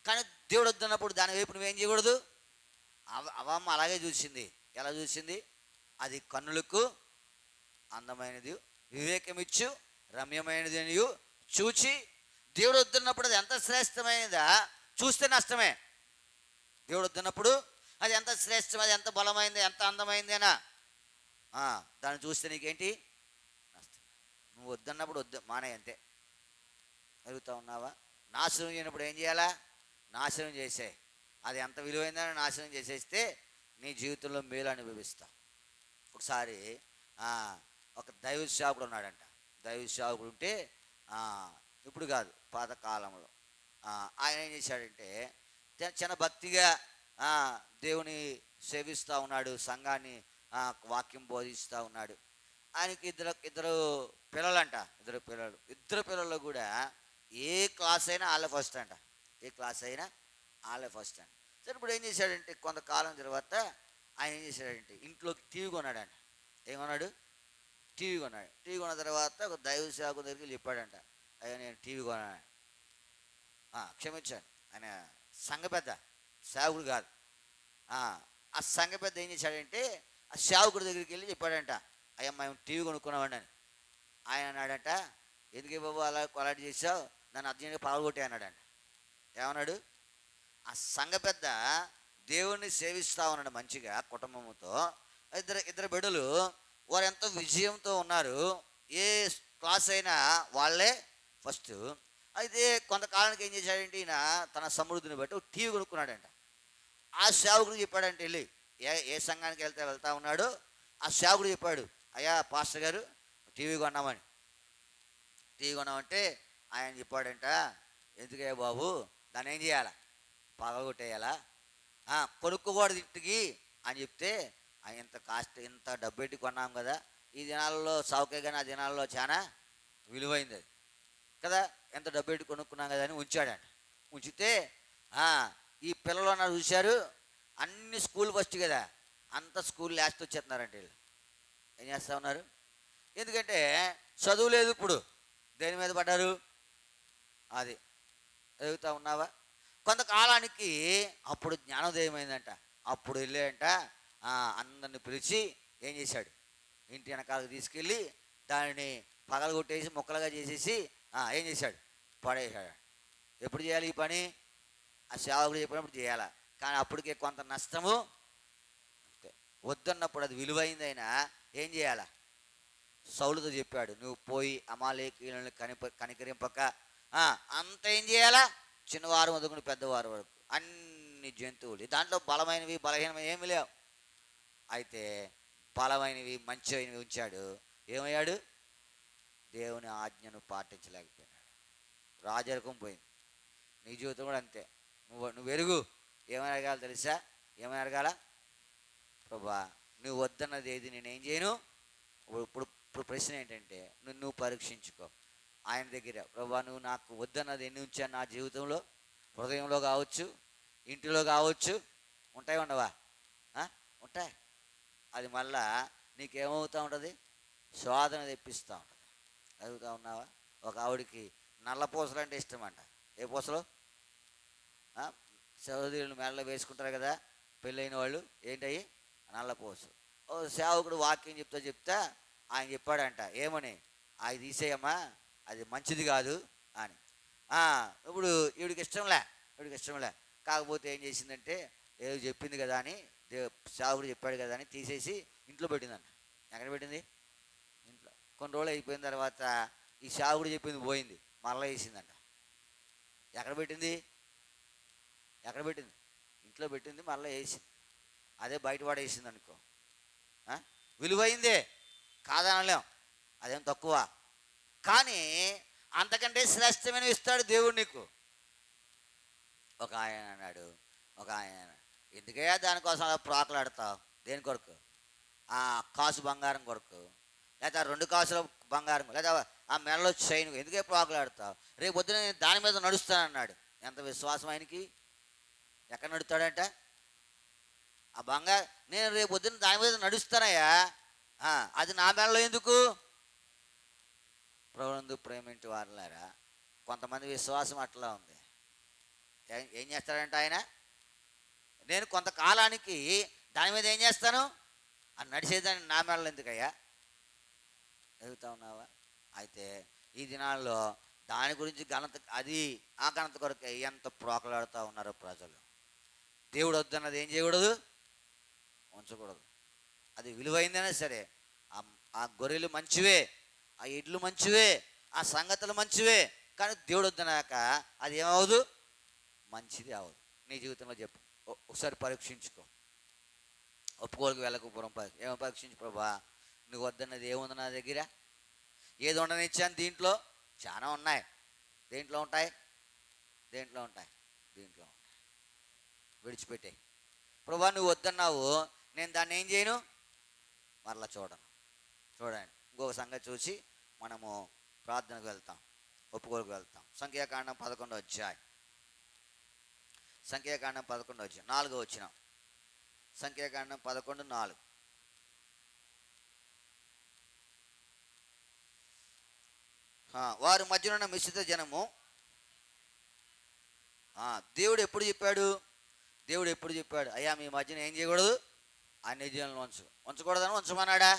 కానీ దేవుడు వద్దన్నప్పుడు దాని వైపు నువ్వేం చేయకూడదు. అవమ్మ అలాగే చూసింది. ఎలా చూసింది? అది కన్నులకు అందమైనది, వివేకమిచ్చు రమ్యమైనది అని చూచి, దేవుడు వద్దన్నప్పుడు అది ఎంత శ్రేష్టమైనదా చూస్తే నష్టమే. దేవుడు వద్దన్నప్పుడు అది ఎంత శ్రేష్టం, అది ఎంత బలమైంది, ఎంత అందమైందేనా దాన్ని చూస్తే నీకేంటి? నష్టం. నువ్వు వద్దన్నప్పుడు వద్దు, మానే, అంతే. అడుగుతా ఉన్నావా? నాశనం చేయనప్పుడు ఏం చేయాలా? నాశనం చేసే. అది ఎంత విలువైందని నాశనం చేసేస్తే నీ జీవితంలో మేలు అనుభవిస్తావు. ఒకసారి ఒక దైవ సేవకుడు ఉన్నాడంట. దైవ సేవకుడు ఉంటే ఇప్పుడు కాదు, పాతకాలంలో ఆయన ఏం చేశాడంటే చిన్న భక్తిగా దేవుని సేవిస్తూ ఉన్నాడు, సంఘాన్ని వాక్యం బోధిస్తూ ఉన్నాడు. ఆయనకి ఇద్దరు పిల్లలంట. ఇద్దరు పిల్లలు కూడా ఏ క్లాస్ అయినా వాళ్ళే ఫస్ట్ అంట. ఏ క్లాస్ అయినా వాళ్ళే ఫస్ట్ అంట. సరే, ఇప్పుడు ఏం చేశాడంటే కొంతకాలం తర్వాత ఆయన ఏం చేశాడంటే ఇంట్లోకి టీవీ కొన్నాడంట. ఏమన్నాడు? టీవీ కొన్నాడు. టీవీ కొన్న తర్వాత ఒక దైవ సేవకుని దగ్గరికి చెప్పాడంట, అయ్యా నేను టీవీ కొన్నాను. క్షమించాను, ఆయన సంఘ పెద్ద, సేవకుడు కాదు. ఆ సంఘ పెద్ద ఏం చేశాడంటే ఆ సేవకుడి దగ్గరికి వెళ్ళి చెప్పాడంట, అయ్యా మేము టీవీ కొనుక్కున్నామండి అని. ఆయన అన్నాడంట, ఎందుకే బాబు అలా కొలాటి చేసావు, నన్ను అర్జెంట్గా పాల్గొట్టే అన్నాడంట. ఏమన్నాడు? ఆ సంఘ పెద్ద దేవుణ్ణి సేవిస్తూ ఉన్నాడు మంచిగా కుటుంబంతో. ఇద్దరు బిడ్డలు, వారు ఎంతో విజయంతో ఉన్నారు. ఏ క్లాస్ అయినా వాళ్ళే ఫస్ట్. అయితే కొంతకాలానికి ఏం చేశాడంటే ఈయన తన సమృద్ధిని బట్టి ఒక టీవీ కొనుక్కున్నాడంట. ఆ సేవకుడు చెప్పాడంటే వెళ్ళి ఏ సంఘానికి వెళ్తా ఉన్నాడో ఆ సేవకుడు చెప్పాడు, అయ్యా పాస్టర్ గారు టీవీ కొన్నామని. టీవీ కొన్నామంటే ఆయన చెప్పాడంట, ఎందుకయ్యా బాబు దాన్ని ఏం చేయాలా? పగలగొట్టేయాలా? కొనుక్కోకూడదు ఇంటికి అని చెప్తే, ఇంత కాస్ట్ ఇంత డబ్బు పెట్టి కొన్నాం కదా, ఈ దినాలలో చౌకే కానీ ఆ దినాలలో చాలా విలువైంది అది కదా, ఎంత డబ్బు పెట్టి కొనుక్కున్నాం కదా అని ఉంచాడంట. ఉంచితే ఈ పిల్లలు అన్నారు, చూశారు అన్ని స్కూల్ ఫస్ట్ కదా, అంత స్కూల్ లాస్ట్ వచ్చేస్తున్నారంటే వీళ్ళు. ఏం చేస్తూ ఉన్నారు? ఎందుకంటే చదువు లేదు. ఇప్పుడు దేని మీద పడ్డారు? అది చదువుతూ ఉన్నావా? కొంతకాలానికి అప్పుడు జ్ఞానోదయం అయిందంట. అప్పుడు వెళ్ళాడంట, అందరిని పిలిచి ఏం చేశాడు? ఇంటి వెనకాలకు తీసుకెళ్ళి దానిని పగలగొట్టేసి ముక్కలుగా చేసేసి ఏం చేశాడు? పడేసాడు. ఎప్పుడు చేయాలి ఈ పని? ఆ సేవకుడు చెప్పినప్పుడు చేయాలా, కానీ అప్పటికే కొంత నష్టము. వద్దన్నప్పుడు అది విలువైందైనా ఏం చేయాలా? సౌలుతో చెప్పాడు, నువ్వు పోయి అమాలేకీయులను కనికరింపక అంత ఏం చేయాలా? చిన్నవారు మొదలుకొని పెద్దవారు వరకు అన్ని జంతువులు, దాంట్లో బలమైనవి బలహీనమైనవి ఏమి లేవు. అయితే బలమైనవి మంచివైనవి ఉంచాడు. ఏమయ్యాడు? దేవుని ఆజ్ఞను పాటించలేకపోయినాడు. రాజరకం పోయింది. నీ జీవితం కూడా అంతే. నువ్వు ఎరుగు. ఏమని అడగాలి తెలుసా? ఏమని అడగాల? ప్రభా నువ్వు వద్దన్నది ఏది నేనేం చేయను. ఇప్పుడు ప్రశ్న ఏంటంటే నువ్వు పరీక్షించుకో ఆయన దగ్గర. ప్రభా నువ్వు నాకు వద్దన్నది ఎన్ని ఉంచాను నా జీవితంలో? హృదయంలో కావచ్చు, ఇంటిలో కావచ్చు. ఉంటాయి ఉండవా? ఉంటాయి. అది మళ్ళా నీకేమవుతూ ఉంటుంది? శోధన తెప్పిస్తూ ఉంటుంది. అడుగుతూ ఉన్నావా? ఒక ఆవిడికి నల్ల పూసలు అంటే ఇష్టం అంట. ఏ పూసలు? సహోదరులు మెడలో వేసుకుంటారు కదా పెళ్ళైన వాళ్ళు. ఏంటవి? నల్ల పూసలు. ఓ సేవకుడు వాక్యం చెప్తా ఆయన చెప్పాడంట, ఏమని? అవి తీసేయమ్మా, అది మంచిది కాదు అని. ఇప్పుడు ఈవిడికి ఇష్టంలే కాకపోతే ఏం చేసిందంటే ఏదో చెప్పింది కదా అని సాగుడు చెప్పాడు కదా అని తీసేసి ఇంట్లో పెట్టిందంట. ఎక్కడ పెట్టింది? ఇంట్లో. కొన్ని రోజులు అయిపోయిన తర్వాత ఈ సాగుడు చెప్పింది పోయింది, మరలా వేసిందంట. ఎక్కడ పెట్టింది? ఇంట్లో పెట్టింది, మరలా వేసింది. అదే బయట పడేసింది అనుకో, విలువైందే కాదనలేం, అదేం తక్కువ. కానీ అంతకంటే శ్రేష్టమైన ఇస్తాడు దేవుడు నీకు. ఒక ఆయన అన్నాడు, ఎందుకయ్యా దానికోసం అలా ప్రాకులాడతావు? దేని కొరకు? కాసు బంగారం కొరకు, లేదా 2 కాసుల బంగారం, లేదా ఆ మెడలో చైన్, ఎందుకే ప్రాకులాడతావు? రేపు పొద్దున నేను దాని మీద నడుస్తానన్నాడు. ఎంత విశ్వాసం ఆయనకి! ఎక్కడ నడుస్తాడంట? ఆ బంగారు, నేను రేపు పొద్దున దాని మీద నడుస్తానయ్యా, అది నా మెడలో ఎందుకు? ప్రభునందు ప్రేమింటి వారలారా, కొంతమంది విశ్వాసం అట్లా ఉంది. ఏం చేస్తాడంటే ఆయన, నేను కొంతకాలానికి దాని మీద ఏం చేస్తాను అని నడిచేదాన్ని నా మెడలో ఎందుకయ్యా? ఎదుగుతా ఉన్నావా? అయితే ఈ దినాల్లో దాని గురించి ఘనత, అది ఆ ఘనత కొరకు ఎంత ప్రోకలాడుతూ ఉన్నారో ప్రజలు. దేవుడు వద్దన్నది ఏం చేయకూడదు, ఉంచకూడదు. అది విలువైందైనా సరే, ఆ గొర్రెలు మంచివే, ఆ ఇడ్లు మంచివే, ఆ సంగతులు మంచివే, కానీ దేవుడు వద్దన్నాక అది ఏమవదు, మంచిది అవదు. నీ జీవితంలో చెప్పు, ఒకసారి పరీక్షించుకో. ఒప్పుకోలకు వెళ్ళకపోవడం ఏమో పరీక్షించు. ప్రభా, నువ్వు వద్దన్నది ఏముంది నా దగ్గర? ఏది ఉండనిచ్చాను? దీంట్లో చాలా ఉన్నాయి. దేంట్లో ఉంటాయి? విడిచిపెట్టే. ప్రభా, నువ్వు వద్దన్నావు, నేను దాన్ని ఏం చేయను, మరలా చూడండి. ఇంకొక సంగతి చూసి మనము ప్రార్థనకు వెళ్తాం, ఒప్పుకోలకు వెళ్తాం. సంఖ్యాకాండం 11వ అధ్యాయం, 4వ వచనం. సంఖ్యాకాండం 11:4. వారి మధ్యన ఉన్న మిశ్రిత జనము. దేవుడు ఎప్పుడు చెప్పాడు? అయ్యా, మీ మధ్యన ఏం చేయకూడదు, అన్ని జనులను ఉంచకూడదని ఉంచమన్నాడా?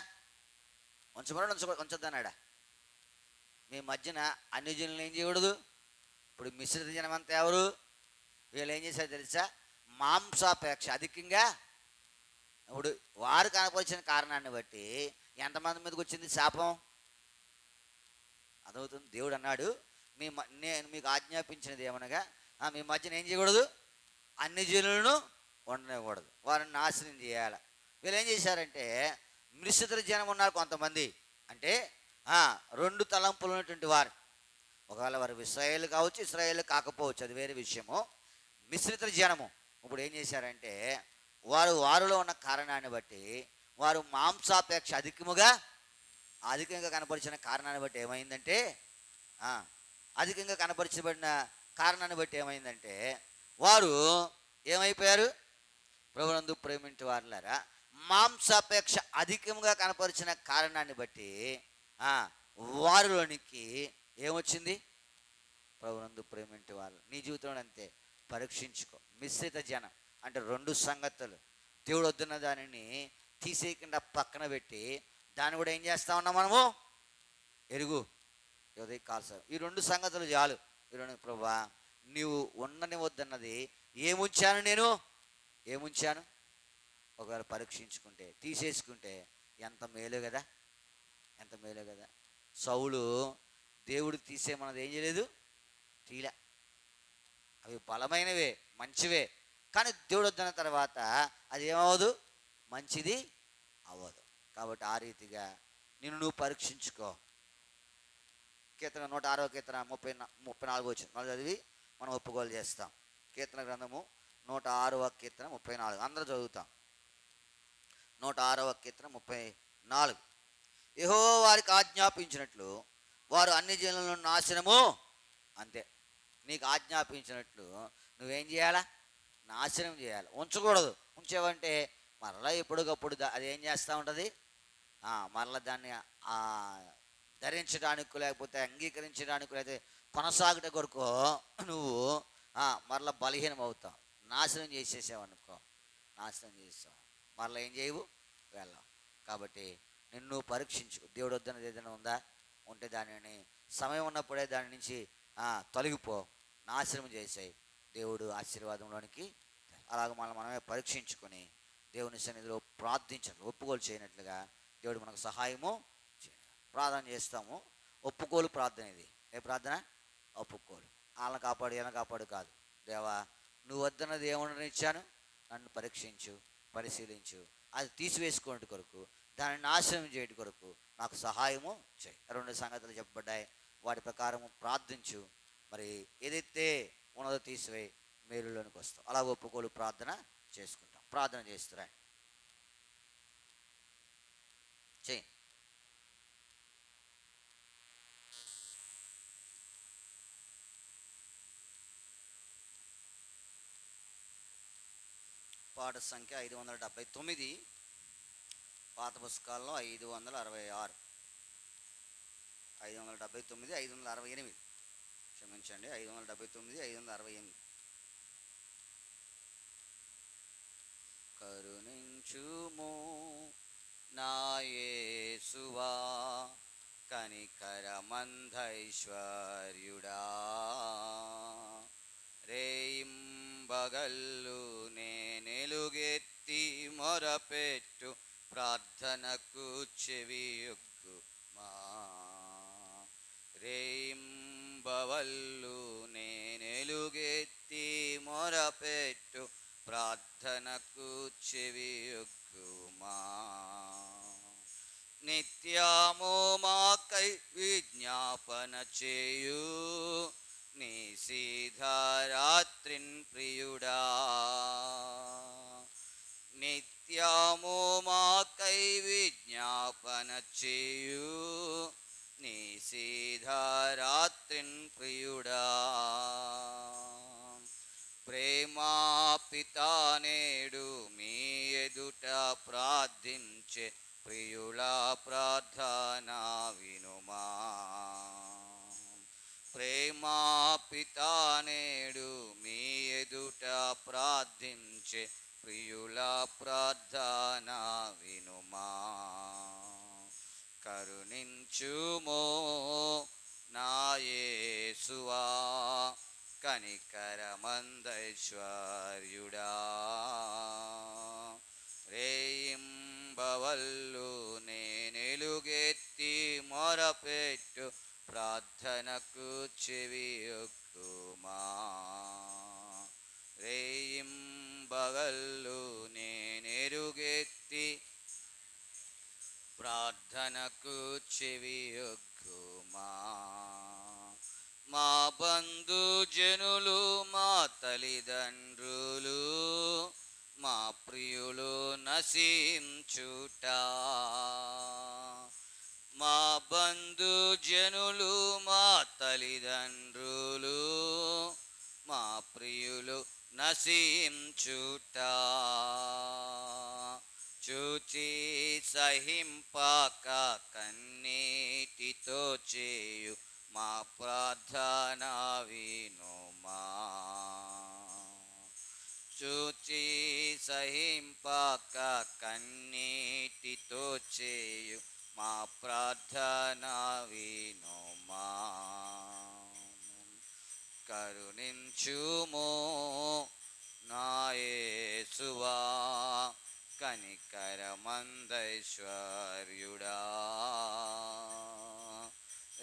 ఉంచొద్దన్నాడా? మీ మధ్యన అన్ని జనులను ఏం చేయకూడదు. ఇప్పుడు మిశ్రిత జనం అంతా ఎవరు? వీళ్ళు ఏం చేశారు తెలుసా? మాంసాపేక్ష అధికంగా. ఇప్పుడు వారు కనపరిచిన కారణాన్ని బట్టి ఎంతమంది మీదకి వచ్చింది శాపం? అదవుతుంది. దేవుడు అన్నాడు, నేను మీకు ఆజ్ఞాపించినది ఏమనగా, మీ మధ్యన ఏం చేయకూడదు, అన్ని జనులను ఉండనివ్వకూడదు, వారిని నాశనం చేయాలి. వీళ్ళు ఏం చేశారంటే, మిశ్రిత జనం ఉన్నారు కొంతమంది, అంటే 2 తలంపులు ఉన్నటువంటి వారు. ఒకవేళ వారు ఇశ్రాయేలు కావచ్చు, ఇశ్రాయేలు కాకపోవచ్చు, అది వేరే విషయము. మిశ్రిత జనము ఇప్పుడు ఏం చేశారంటే, వారిలో ఉన్న కారణాన్ని బట్టి, వారు మాంసాపేక్ష అధికంగా కనపరిచిన కారణాన్ని బట్టి ఏమైందంటే, అధికంగా కనపరచబడిన కారణాన్ని బట్టి ఏమైందంటే, వారు ఏమైపోయారు? ప్రభునందు ప్రేమించే వారులారా, మాంసాపేక్ష అధికంగా కనపరిచిన కారణాన్ని బట్టి వారిలోనికి ఏమొచ్చింది? ప్రభునందు ప్రేమించే వారు. నీ జీవితంలో అంతే, పరీక్షించుకో. మిశ్రిత జనం అంటే 2 సంగతులు. దేవుడు వద్దున్న దానిని తీసేయకుండా పక్కన పెట్టి దాన్ని కూడా ఏం చేస్తా ఉన్నాం మనము? ఎరుగు కాల్సారు. ఈ 2 సంగతులు చాలు. ఈ 2, ప్రభువా, నీవు ఉండని వద్దన్నది ఏముంచాను? ఒకవేళ పరీక్షించుకుంటే, తీసేసుకుంటే ఎంత మేలు కదా. సౌలు దేవుడు తీసేమన్నది ఏం చేయలేదు, తీలే. అవి బలమైనవే, మంచివే, కానీ దేవుడు వద్దన్న తర్వాత అది ఏమవ్వదు, మంచిది అవ్వదు. కాబట్టి ఆ రీతిగా నువ్వు పరీక్షించుకో. కీర్తన 106వ కీర్తన 34 వచనం చదివి మనం ఒప్పుకోలు చేస్తాం. కీర్తన గ్రంథము 106వ కీర్తన 34, అందరూ చదువుతాం. 106వ కీర్తన 34. యెహోవా వారికి ఆజ్ఞాపించినట్లు వారు అన్ని జనులను నాశనము. అంతే, నీకు ఆజ్ఞాపించినట్లు నువ్వేం చేయాలా? నాశనం చేయాలి, ఉంచకూడదు. ఉంచేవంటే మరలా ఎప్పటికప్పుడు అది ఏం చేస్తూ ఉంటుంది, మరలా దాన్ని ధరించడానికి, లేకపోతే అంగీకరించడానికి, లేకపోతే కొనసాగుట కొరకు నువ్వు మరలా బలహీనం అవుతావు. నాశనం చేసేసావు అనుకో, మరలా ఏం చేయవు, వెళ్ళావు. కాబట్టి నిన్ను పరీక్షించు. దేవుడు వద్దన్నది ఏదైనా ఉందా? ఉంటే దానిని సమయం ఉన్నప్పుడే దాని నుంచి తొలగిపో, నాశనం చేసాయి, దేవుడు ఆశీర్వాదంలోనికి. అలాగ మనమే పరీక్షించుకొని దేవుని సన్నిధిలో ప్రార్థించండి. ఒప్పుకోలు చేయనట్లుగా దేవుడు మనకు సహాయము చేయను. ప్రార్థన చేస్తాము. ఒప్పుకోలు ప్రార్థన ఇది. ఏ ప్రార్థన? ఒప్పుకోలు. వాళ్ళని కాపాడు వీళ్ళని కాపాడు కాదు. దేవా, నువ్వు వద్దన్నది ఏమన్నా ఇచ్చాను, నన్ను పరీక్షించు, పరిశీలించు, అది తీసివేసుకోవడం కొరకు, దాన్ని నాశనం చేయడం కొరకు నాకు సహాయము చేయి. 2 సంగతులు చెప్పబడ్డాయి. వాటి ప్రకారము ప్రార్థించు. మరి ఏదైతే ఉన్నదో తీసివేయి, మేలులోనికి వస్తాం. అలా ఒప్పుకోలు ప్రార్థన చేసుకుంటాం. ప్రార్థన చేస్తురా చెయ్యి. పాట సంఖ్య 579, పాత పుస్తకాల్లో 566, 579, 568, క్షమించండి, 579, 568. కరుణించుము నా యేసువా, కనికరమందైశ్వర్యుడా, రేయింబగల్లు నేనెలుగెత్తి మొరపెట్టు ప్రార్థనకు చెవియొగ్గుమా. రేయింబవల్లు నేనెలుగెత్తి మొరపెట్టు ప్రార్థనకు చెవియొగ్గుమా. నిత్యము మాకై విజ్ఞాపన చేయు నీ సీధారాత్రిన్ ప్రియుడా. నిత్యము మాకై విజ్ఞాపన చేయు నీ సీధారాత్రిన్ ప్రియుడా. ప్రేమా పితా నేడు మీ ఎదుట ప్రార్థించే ప్రియుల ప్రార్థన వినుమా. ప్రేమా పితా నేడు మీ ఎదుట ప్రార్థించే ప్రియుల ప్రార్థన వినుమా. కరుణించుమో నా యేసువా, కనికరమందైశ్వర్యుడా, రేయింబవల్లు నేనెలుగెత్తి మొరపెట్టు ప్రార్థనకు చెవియొగ్గుమా. రేయింబగల్లు నేనెలుగెత్తి ప్రార్థనకు చెవియొగ్గుమా. మా బంధుజనులు, మా తల్లిదండ్రులు, మా ప్రియులు నశించుట. మా బంధుజనులు, మా తల్లిదండ్రులు, మా ప్రియులు నశించుట. చూచి సహింపక కన్నీటితో చేయు మా ప్రార్థన వినుమా. చూచి సహింపక కన్నీటితో చేయు మా ప్రార్థన వినుమా. కరుణించుమో నా యేసువా, కనికరమందైశ్వర్యుడా,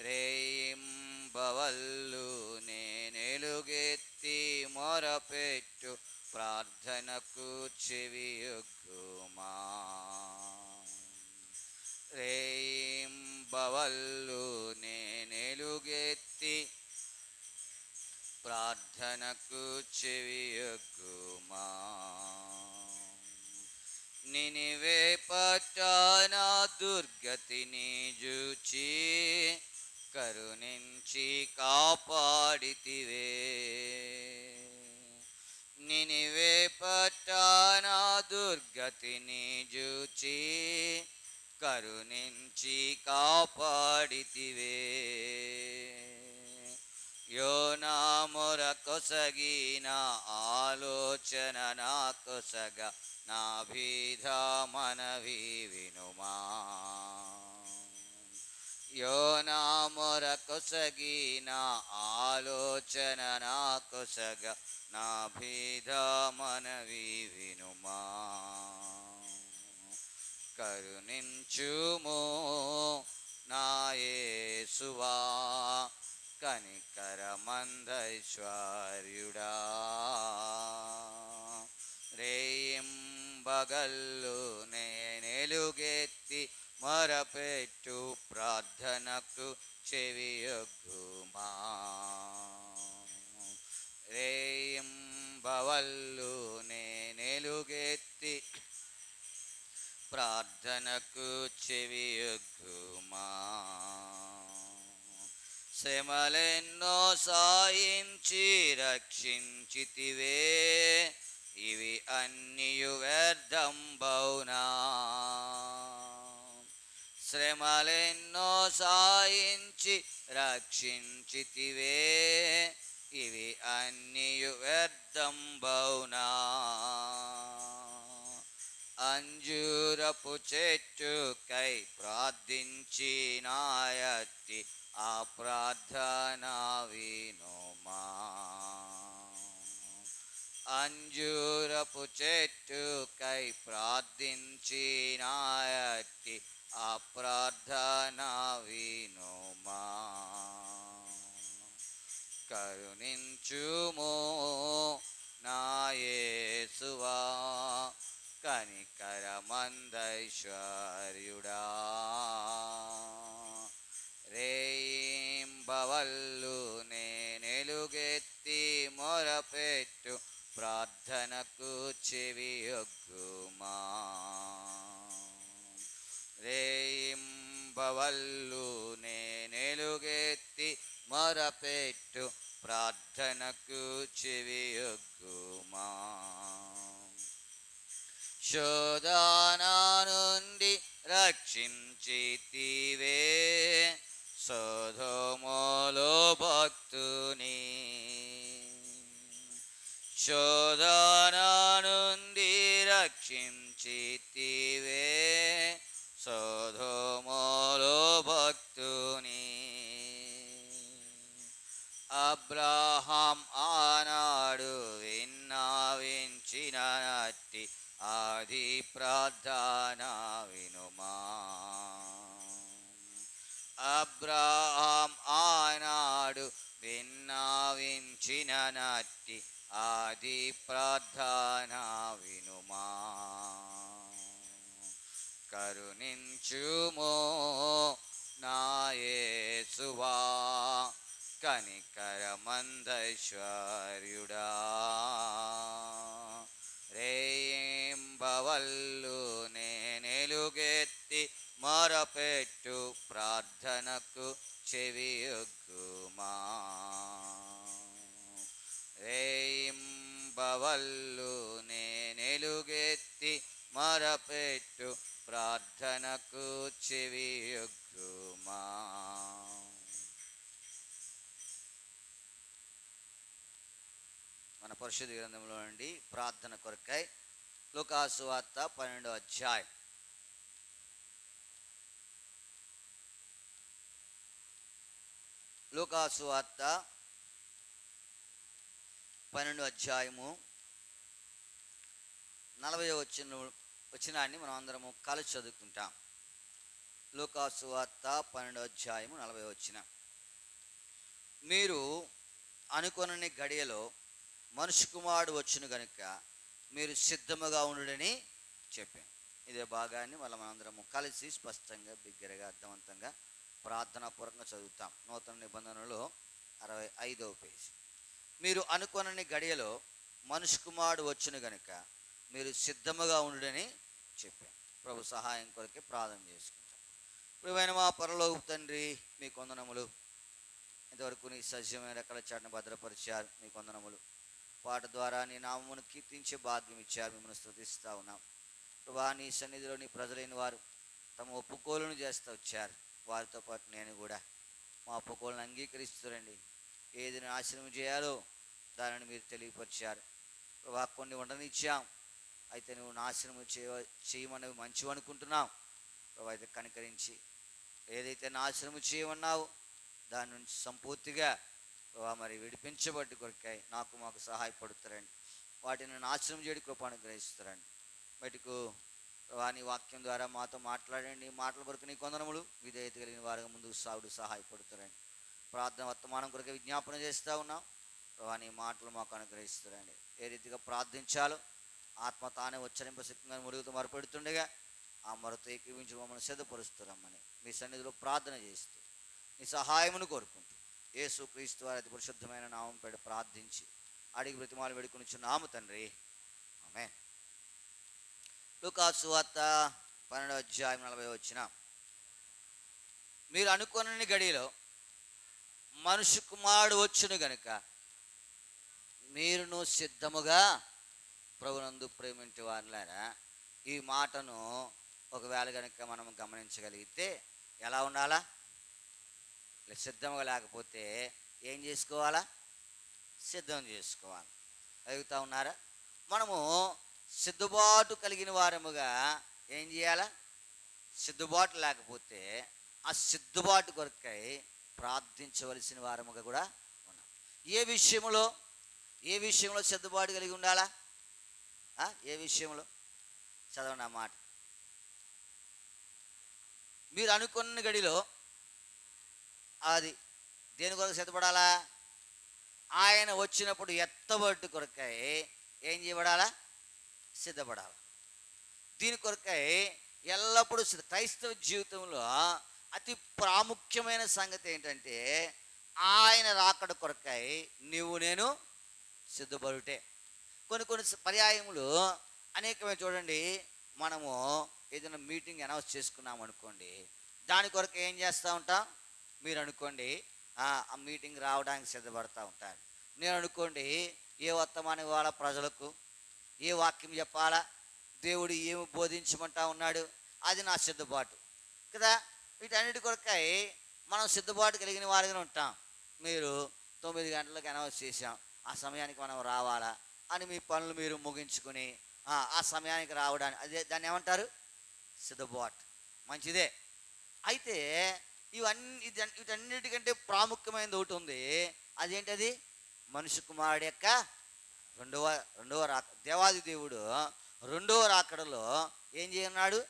రేయింబవల్లు నేనెలుగెత్తి మొరపెట్టు ప్రార్థనకు చెవియొగ్గుమా. రేయింబవల్లు నేనెలుగెత్తి ప్రార్థనకు చెవియొగ్గుమా. నినివే పట్టణ దుర్గతిని జూచి కరుణించి కాపాడితివే. నినివే పట్టణ దుర్గతిని జూచి కరుణించి కాపాడితివే. యోనా మొర కొసగిన ఆలోచన నా కొసగ నా భీధ మనవి వినుమా. ಯೋನಾ ಮೊರಕೊಸಗಿನ ಆಲೋಚನ ನಾ ಕೊಸಗ ನಾ ಭೇದ మనవి వినుమా కరుణించుము నా యేసువా కనికరమందైశ్వర్యుడా రేయింబగల్లు నేనెలుగెత్తి మొరపెట్టు ప్రార్థనకు చెవియొగ్గుమా రేయింబవల్లు నేనెలుగెత్తి ప్రార్థనకు చెవియొగ్గుమా శ్రమలెన్నో సాయించి రక్షించితివే ఇవి అన్నియు వ్యర్థంబౌనా శ్రమలెన్నో సాయించి రక్షించితివే ఇవి అన్నియు వ్యర్థంబౌనా అంజూరపు చెట్టుకై ప్రార్థించి నాయత్తి ఆ ప్రార్థన వినుమా అంజూరపు చెట్టుకై ప్రార్థించి నాయత్తి ఆ ప్రార్థన వినుమా కరుణించుము నా యేసువా కనికరమందైశ్వర్యుడా రేయింబవల్లు నేనెలుగెత్తి మొరపెట్టు ప్రార్థనకు చెవియొగ్గుమా రేయింబవల్లు నేనెలుగెత్తి మొరపెట్టు ప్రార్థనకు చెవియొగ్గుమా శోధన నుండి రక్షించితివే సొదొమలో భక్తుని శోధన నుండి రక్షించితివే సొదొమలో భక్తుని అబ్రహాం ఆనాడు విన్నవించిన నట్టి ఆది ప్రార్థన వినుమా అబ్రహాం ఆనాడు విన్నవించిన నట్టి ఆది ప్రార్థన వినుమా కరుణించుము నా యేసువా కనికరమందైశ్వర్యుడా రేయింబవల్లు నేనెలుగెత్తి మొరపెట్టు ప్రార్థనకు చెవియొగ్గుమా రేయింబవల్లు నేనెలుగెత్తి మొరపెట్టు ప్రార్థనకు చెవియొగ్గుమా మన పరిశుద్ధ గ్రంథంలో నుండి ప్రార్థన కొరకై లూకా సువార్త 12వ అధ్యాయం లూకా సువార్త 12వ అధ్యాయము 40వ వచనాన్ని మనం అందరము కలిసి చదువుకుంటాం. లూకా సువార్త 12వ అధ్యాయము 40వ వచనం. మీరు అనుకొనని గడియలో మనుష్య కుమారుడు వచ్చును గనుక మీరు సిద్ధముగా ఉండుడని చెప్పాను. ఇదే భాగాన్ని మనందరము కలిసి స్పష్టంగా బిగ్గరగా అర్థవంతంగా ప్రార్థనాపూర్వకంగా చదువుతాం. నూతన నిబంధనలో 65వ పేజీ. మీరు అనుకొనని గడియలో మనుష్య కుమారుడు వచ్చును గనుక మీరు సిద్ధముగా ఉండుడని చెప్పాను. ప్రభు సహాయం కొరకే ప్రార్థన చేసుకుంటాం. ప్రియమైన మా పరలోకపు తండ్రి, మీ కొందనములు. ఇంతవరకు నీ సజీవమైన రెక్కల చాటును భద్రపరిచారు, మీ కొందనములు. పాట ద్వారా నీ నామమును కీర్తించే భాగ్యం ఇచ్చారు, మిమ్మల్ని స్తుతిస్తూ ఉన్నాం. ప్రభా, నీ సన్నిధిలో నీ ప్రజలైన వారు తమ ఒప్పుకోలను చేస్తూ వచ్చారు. వారితో పాటు నేను కూడా మా ఒప్పుకోలను అంగీకరిస్తురండి. ఏది నాశనం చేయాలో దానిని మీరు తెలియపరిచారు. ప్రభా, కొన్ని ఉండనిచ్చాం, అయితే నువ్వు నాశనం చేయమనేవి మంచివి అనుకుంటున్నావు. ప్రభా, అయితే కనికరించి ఏదైతే నాశనము చేయమన్నావు దాని నుంచి సంపూర్తిగా ప్రభా మరి విడిపించబట్టి కొరకాయి మాకు సహాయపడుతారండి. వాటిని నాశనం చేయడం కృపను గ్రహిస్తారండి. బయటకు ప్రభా నీ వాక్యం ద్వారా మాతో మాట్లాడండి. నీ మాటల కొరకు నీ కొందనములు విధేయత కలిగిన వారిగా ముందుకు సాగుడు సహాయపడుతారండి. ప్రార్థన వర్తమానం కొరకు విజ్ఞాపన చేస్తూ ఉన్నాం. ప్రభా నీ మాటలు మాకు అనుగ్రహిస్తారండి. ఏ రీతిగా ప్రార్థించాలో ఆత్మ తానే ఉచ్చరింప శక్తిగా మురుగుతూ మరపెడుతుండగా ఆ మరొతో ఏకీవించి మమ్మల్ని సిద్ధపరుస్తున్నామని మీ సన్నిధిలో ప్రార్థన చేస్తూ నీ సహాయమును కోరుకుంటూ యేసుక్రీస్తు వారి అతి పరిశుద్ధమైన నామం పేడ ప్రార్థించి అడిగి బ్రతిమాలు వేడుకొనిచున్నాము తండ్రి, ఆమేన్. లూకాసు సువార్త 12:40 మీరు అనుకొనని గడిలో మనుష్య కుమారుడు వచ్చును గనుక మీరును సిద్ధముగా ప్రభునందు ప్రేమించే వారులారా. ఈ మాటను ఒకవేళ కనుక మనం గమనించగలిగితే ఎలా ఉండాలా? సిద్ధంగా లేకపోతే ఏం చేసుకోవాలా? సిద్ధం చేసుకోవాలి. అడుగుతూ ఉన్నారా? మనము సిద్ధబాటు కలిగిన వారముగా ఏం చేయాలా? సిద్ధబాటు లేకపోతే ఆ సిద్ధబాటు కొరకై ప్రార్థించవలసిన వారముగా కూడా ఉన్నాం. ఏ విషయంలో సిద్ధబాటు కలిగి ఉండాలా? ఏ విషయంలో? చదవండి ఆ మాట. మీరు అనుకున్న గడిలో అది దేని కొరకు సిద్ధపడాలా? ఆయన వచ్చినప్పుడు ఎత్తబట్టు కొరకై ఏం చేయబడాలా? సిద్ధపడాలి. దీని కొరకై ఎల్లప్పుడూ క్రైస్తవ జీవితంలో అతి ప్రాముఖ్యమైన సంగతి ఏంటంటే ఆయన రాకడ కొరకై నేను సిద్ధపడుటే. కొన్ని పర్యాయములు అనేకమే. చూడండి, మనము ఏదైనా మీటింగ్ అనౌన్స్ చేసుకున్నాం అనుకోండి, దాని కొరకు ఏం చేస్తూ ఉంటాం? మీరు అనుకోండి ఆ మీటింగ్ రావడానికి సిద్ధపడతా ఉంటారు. నేను అనుకోండి ఏ వర్తమానం ఇవ్వాలా ప్రజలకు, ఏ వాక్యం చెప్పాలా, దేవుడు ఏమి బోధించమంటా ఉన్నాడు, అది నా సిద్ధపాటు కదా. వీటన్నిటి కొరకై మనం సిద్ధపాటు కలిగిన వారిగా ఉంటాం. మీరు 9 గంటలకు అనౌన్స్ చేసాం, ఆ సమయానికి మనం రావాలా అని మీ పనులు మీరు ముగించుకుని ఆ సమయానికి రావడానికి దాన్ని ఏమంటారు? సిద్ధపాటు. మంచిదే. అయితే వీటన్నిటికంటే ప్రాముఖ్యమైనది ఒకటి ఉంది. అదేంటది? మనుష్య కుమారుడు యొక్క రెండవ రాకడ. దేవాది దేవుడు రెండవ రాకడలో ఏం చేయన్నాడు?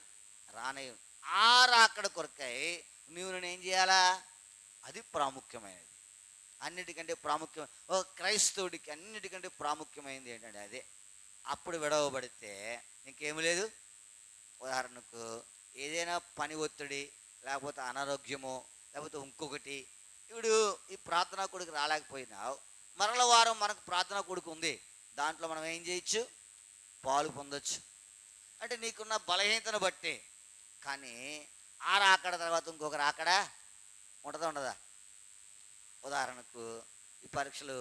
రానయ్య. ఆ రాకడ కొరకై నేను ఏం చేయాలా? అది ప్రాముఖ్యమైనది. అన్నిటికంటే క్రైస్తవుడికి అన్నిటికంటే ప్రాముఖ్యమైనది ఏంటంటే అదే. అప్పుడు విడవబడితే ఇంకేమి లేదు. ఉదాహరణకు ఏదైనా పని ఒత్తిడి, లేకపోతే అనారోగ్యమో, లేకపోతే ఇంకొకటి, ఇప్పుడు ఈ ప్రార్థనా కొడుకు రాలేకపోయినావు, మరల వారం మనకు ప్రార్థనా కొడుకు ఉంది, దాంట్లో మనం ఏం చేయొచ్చు? పాలు పొందొచ్చు. అంటే నీకున్న బలహీనతను బట్టి. కానీ ఆ రాకడ తర్వాత ఇంకొక రాకడ ఉండదా? ఉదాహరణకు ఈ పరీక్షలు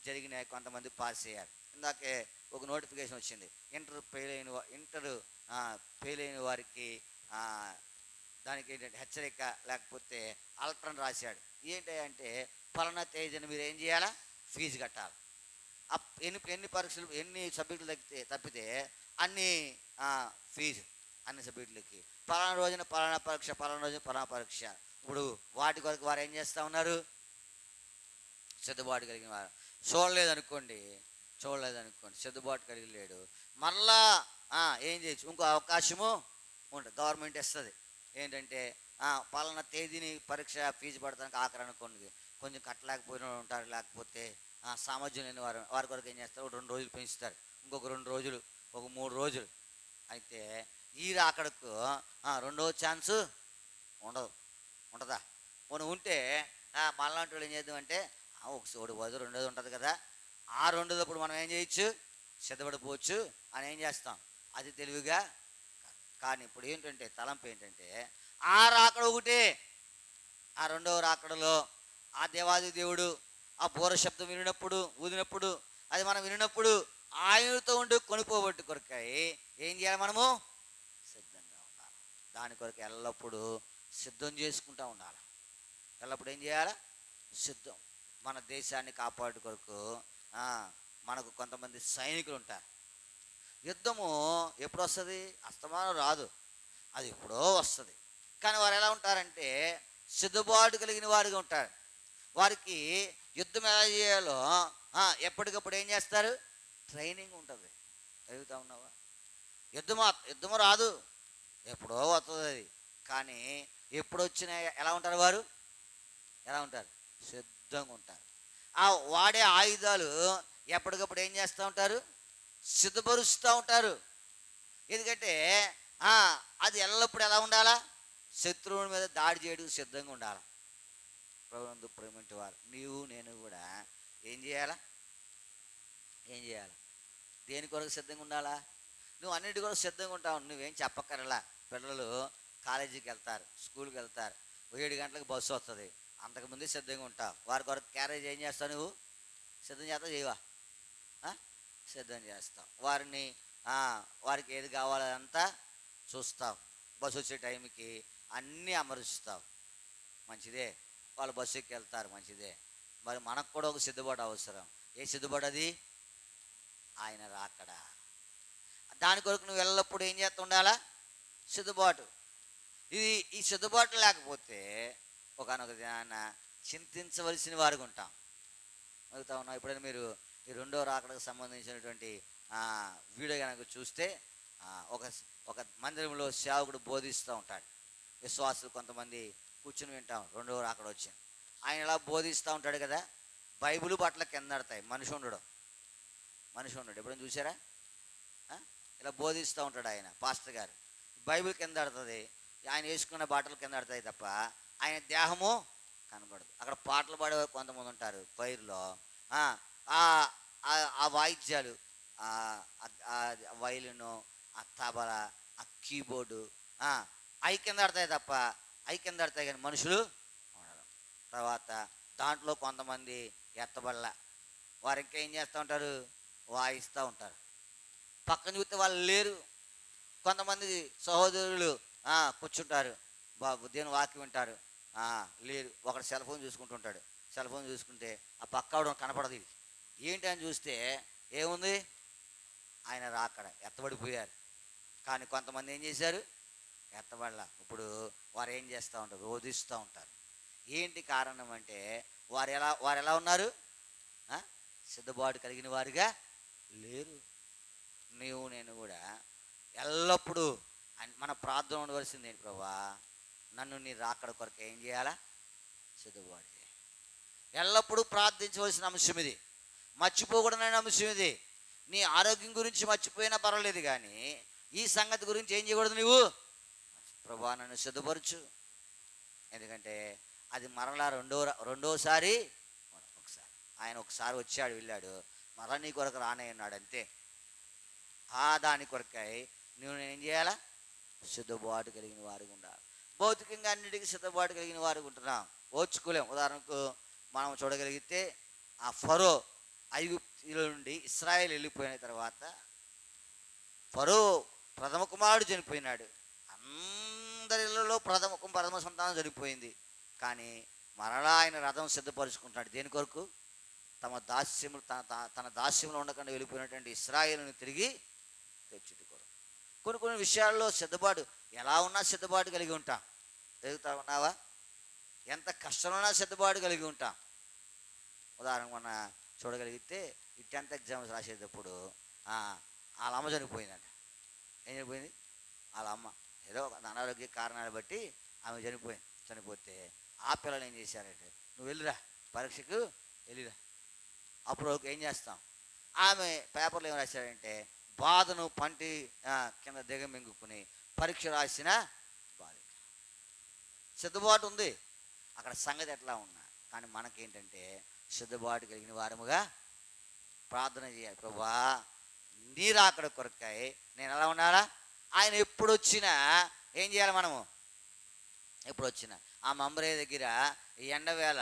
జరిగినాయి, కొంతమంది పాస్ అయ్యారు. ఇందాకే ఒక నోటిఫికేషన్ వచ్చింది, ఇంటర్ ఫెయిల్ అయిన వారికి దానికి ఏంటంటే హెచ్చరిక, లేకపోతే అల్ట్రన్ రాశాడు. ఏంటంటే ఫలానా తేదీని మీరు ఏం చేయాలా? ఫీజు కట్టాలి. ఎన్ని పరీక్షలు, ఎన్ని సబ్జెక్టులు తప్పితే అన్ని ఫీజు, అన్ని సబ్జెక్టులకి పలానా రోజున పలానా పరీక్ష, పలానా రోజున పలానా పరీక్ష. ఇప్పుడు వాటి కొరకు వారు ఏం చేస్తూ ఉన్నారు? సిద్ధబాటు కలిగిన వారు. చూడలేదనుకోండి, సిద్ధబాటు కలిగి లేడు, మరలా ఏం చేయొచ్చు? ఇంకో అవకాశము ఉంటుంది, గవర్నమెంట్ ఇస్తుంది. ఏంటంటే పలానా తేదీని పరీక్ష ఫీజు పడటానికి ఆఖరి అనుకోండి, కొంచెం కట్టలేకపోయిన ఉంటారు, లేకపోతే సామర్థ్యం లేని వారి కొరకు ఏం చేస్తారు? 2 రోజులు పెంచుతారు, ఇంకొక 2 రోజులు, ఒక 3 రోజులు. అయితే ఈ రాకడకు రెండవ ఛాన్సు ఉంటుందా? మనం ఉంటే మళ్ళాంటి వాళ్ళు ఏం చేద్దామంటే ఒకటి వద్దు, రెండోది ఉంటుంది కదా, ఆ రెండోదప్పుడు మనం ఏం చేయొచ్చు? సిద్ధపడిపోవచ్చు అని ఏం చేస్తాం? అది తెలివిగా. కానీ ఇప్పుడు ఏంటంటే తలంపు ఏంటంటే ఆ రాకడ ఒకటే. ఆ రెండవ రాకడలో ఆ దేవాది దేవుడు ఆ బోర శబ్దం ఊదినప్పుడు అది మనం వినినప్పుడు ఆయనతో ఉండి కొనుక్కోబట్టు కొరకాయి ఏం చేయాలి? మనము సిద్ధంగా ఉండాలి. దాని కొరకు ఎల్లప్పుడూ సిద్ధం చేసుకుంటూ ఉండాలి. ఎల్లప్పుడు ఏం చేయాలి? సిద్ధం. మన దేశాన్ని కాపాడు కొరకు మనకు కొంతమంది సైనికులు ఉంటారు. యుద్ధము ఎప్పుడు వస్తుంది? అస్తమానం రాదు, అది ఎప్పుడో వస్తుంది. కానీ వారు ఎలా ఉంటారంటే సిద్ధపాటు కలిగిన వారుగా ఉంటారు. వారికి యుద్ధం ఎలా చేయాలో ఎప్పటికప్పుడు ఏం చేస్తారు, ట్రైనింగ్ ఉంటుంది. చదువుతా ఉన్నావా? యుద్ధము రాదు, ఎప్పుడో వస్తుంది అది. కానీ ఎప్పుడు వచ్చినా ఎలా ఉంటారు వారు, ఎలా ఉంటారు, సిద్ధంగా ఉంటారు. ఆ వాడే ఆయుధాలు ఎప్పటికప్పుడు ఏం చేస్తూ ఉంటారు, సిద్ధపరుస్తూ ఉంటారు. ఎందుకంటే అది ఎల్లప్పుడూ ఎలా ఉండాలా, శత్రువుల మీద దాడి చేయడం సిద్ధంగా ఉండాలి. ప్రభునందు ప్రేమింటి వారు నీవు నేను కూడా ఏం చేయాలా, దేని కొరకు సిద్ధంగా ఉండాలా? నువ్వు అన్నిటి కొరకు సిద్ధంగా ఉంటావు. నువ్వేం చెప్పక్కర్లా. పిల్లలు కాలేజీకి వెళ్తారు, స్కూల్కి వెళ్తారు, 7 గంటలకు బస్సు వస్తుంది, అంతకుముందే సిద్ధంగా ఉంటావు. వారి కొరకు క్యారేజ్ ఏం చేస్తావు, నువ్వు సిద్ధం చేస్తావు చేయవా? సిద్ధం చేస్తావు. వారికి ఏది కావాలంతా చూస్తావు. బస్సు వచ్చే టైంకి అన్నీ అమరుస్తావు. మంచిదే, వాళ్ళు బస్సు ఎక్కి వెళ్తారు, మంచిదే. మరి మనకు కూడా ఒక సిద్ధపాటు అవసరం. ఏ సిద్ధపాటు అది? ఆయన రాకడా. దాని కొరకు నువ్వు ఎల్లప్పుడూ ఏం చేస్తూ ఉండాలా, సిద్ధపాటు. ఈ సిద్ధపాటు లేకపోతే ఒకనొక దినాన చింతించవలసిన వారికి ఉంటాం. అవుతా ఉన్నాం. ఎప్పుడైనా మీరు ఈ రెండో రాకడకు సంబంధించినటువంటి వీడియో కనుక చూస్తే ఒక మందిరంలో సేవకుడు బోధిస్తూ ఉంటాడు. విశ్వాసులు కొంతమంది కూర్చుని వింటాం. రెండో రాకడ వచ్చింది. ఆయన ఇలా బోధిస్తూ ఉంటాడు కదా, బైబిల్ బట్టల కింద పడతాయి. మనిషి ఉండడు. ఎప్పుడైనా చూసారా? ఇలా బోధిస్తూ ఉంటాడు ఆయన, పాస్టర్ గారు. బైబిల్ కింద పడుతుంది, ఆయన వేసుకున్న బట్టలు కింద పడతాయి తప్ప ఆయన దేహము కనబడదు. అక్కడ పాటలు పాడే కొంతమంది ఉంటారు పైరులో. ఆ వాయిద్యాలు, వైలిను, ఆ తబల, ఆ కీబోర్డు అవి కింద పడతాయి కానీ మనుషులు ఉండరు. తర్వాత దాంట్లో కొంతమంది ఎత్తబడల, వారు ఇంకా ఏం చేస్తూ ఉంటారు, వాయిస్తూ ఉంటారు. పక్కన చూస్తే వాళ్ళు లేరు. కొంతమంది సహోదరులు కూర్చుంటారు, దేవుని వాక్యం వింటారు, లేరు. ఒకడు సెల్ ఫోన్ చూసుకుంటుంటాడు. సెల్ ఫోన్ చూసుకుంటే ఆ పక్కవడం కనపడదు. ఇది ఏంటి అని చూస్తే ఏముంది, ఆయన రాకడ, ఎత్తబడిపోయారు. కానీ కొంతమంది ఏం చేశారు, ఎత్తబడలా. ఇప్పుడు వారు ఏం చేస్తూ ఉంటారు, రోధిస్తూ ఉంటారు. ఏంటి కారణం అంటే వారు ఎలా ఉన్నారు, సిద్ధపాటు కలిగిన వారుగా లేరు. నీవు నేను కూడా ఎల్లప్పుడూ మన ప్రార్థన ఉండవలసింది ఏంటి, ప్రభా నన్ను నీ రాకడ కొరకు ఏం చేయాలా, సిద్ధపాటు చేయాలి. ఎల్లప్పుడూ ప్రార్థించవలసిన అంశం ఇది, మర్చిపోకూడదనే అంశం ఇది. నీ ఆరోగ్యం గురించి మర్చిపోయినా పర్వాలేదు, కానీ ఈ సంగతి గురించి ఏం చేయకూడదు. నువ్వు ప్రభా నన్ను సిద్ధపరచు. ఎందుకంటే అది మరలా రెండోసారి ఆయన ఒకసారి వచ్చాడు, వెళ్ళాడు, మరలా నీ కొరకు రానే అన్నాడు, అంతే. దాని కొరకై నువ్వు నేను ఏం చేయాలా, సిద్ధపాటు కలిగిన వారికి ఉండాలి. భౌతికంగా అన్నిటికీ సిద్ధపాటు కలిగిన వారికి ఉంటున్నాం, ఓర్చుకోలేం. ఉదాహరణకు మనం చూడగలిగితే ఆ ఫరో ఐగుప్తులో నుండి ఇశ్రాయేలు వెళ్ళిపోయిన తర్వాత ఫరో ప్రథమ కుమారుడు చనిపోయినాడు. అందరిలో ప్రథమ సంతానం చనిపోయింది. కానీ మరలా ఆయన రథం సిద్ధపరుచుకుంటున్నాడు. దేని కొరకు? తన దాస్యంలో ఉండకుండా వెళ్ళిపోయినటువంటి ఇశ్రాయేలుని తిరిగి తెచ్చుట కొరకు. కొన్ని విషయాల్లో సిద్ధపాటు, ఎలా ఉన్నా సిద్ధపాటు కలిగి ఉంటాం. ఎదుగుతా ఉన్నావా? ఎంత కష్టమైనా సిద్ధపాటు కలిగి ఉంటాం. ఉదాహరణ మొన్న చూడగలిగితే ఈ 10th ఎగ్జామ్స్ రాసేటప్పుడు వాళ్ళ అమ్మ చనిపోయిందంట. ఏం చనిపోయింది? వాళ్ళ అమ్మ ఏదో అనారోగ్య కారణాలు బట్టి ఆమె చనిపోతే ఆ పిల్లలు ఏం చేశారంటే, నువ్వు వెళ్ళిరా, పరీక్షకు వెళ్ళిరా. అప్పుడు ఏం చేస్తాం, ఆమె పేపర్లో ఏం రాశారంటే, బాధను పంటి కింద దిగమింగుకుని పరీక్ష రాసిన బాలిక. సిద్ధపాటు ఉంది అక్కడ, సంగతి ఎట్లా ఉన్నా. కానీ మనకేంటంటే సిద్ధపాటు కలిగిన వారముగా ప్రార్థన చేయాలి. ప్రభువా నీ రాకడ కొరకై నేను ఎలా ఉండాలా? ఆయన ఎప్పుడు వచ్చినా ఏం చేయాలి మనము? ఎప్పుడు వచ్చినా ఆ మమ్రే దగ్గర ఈ ఎండవేళ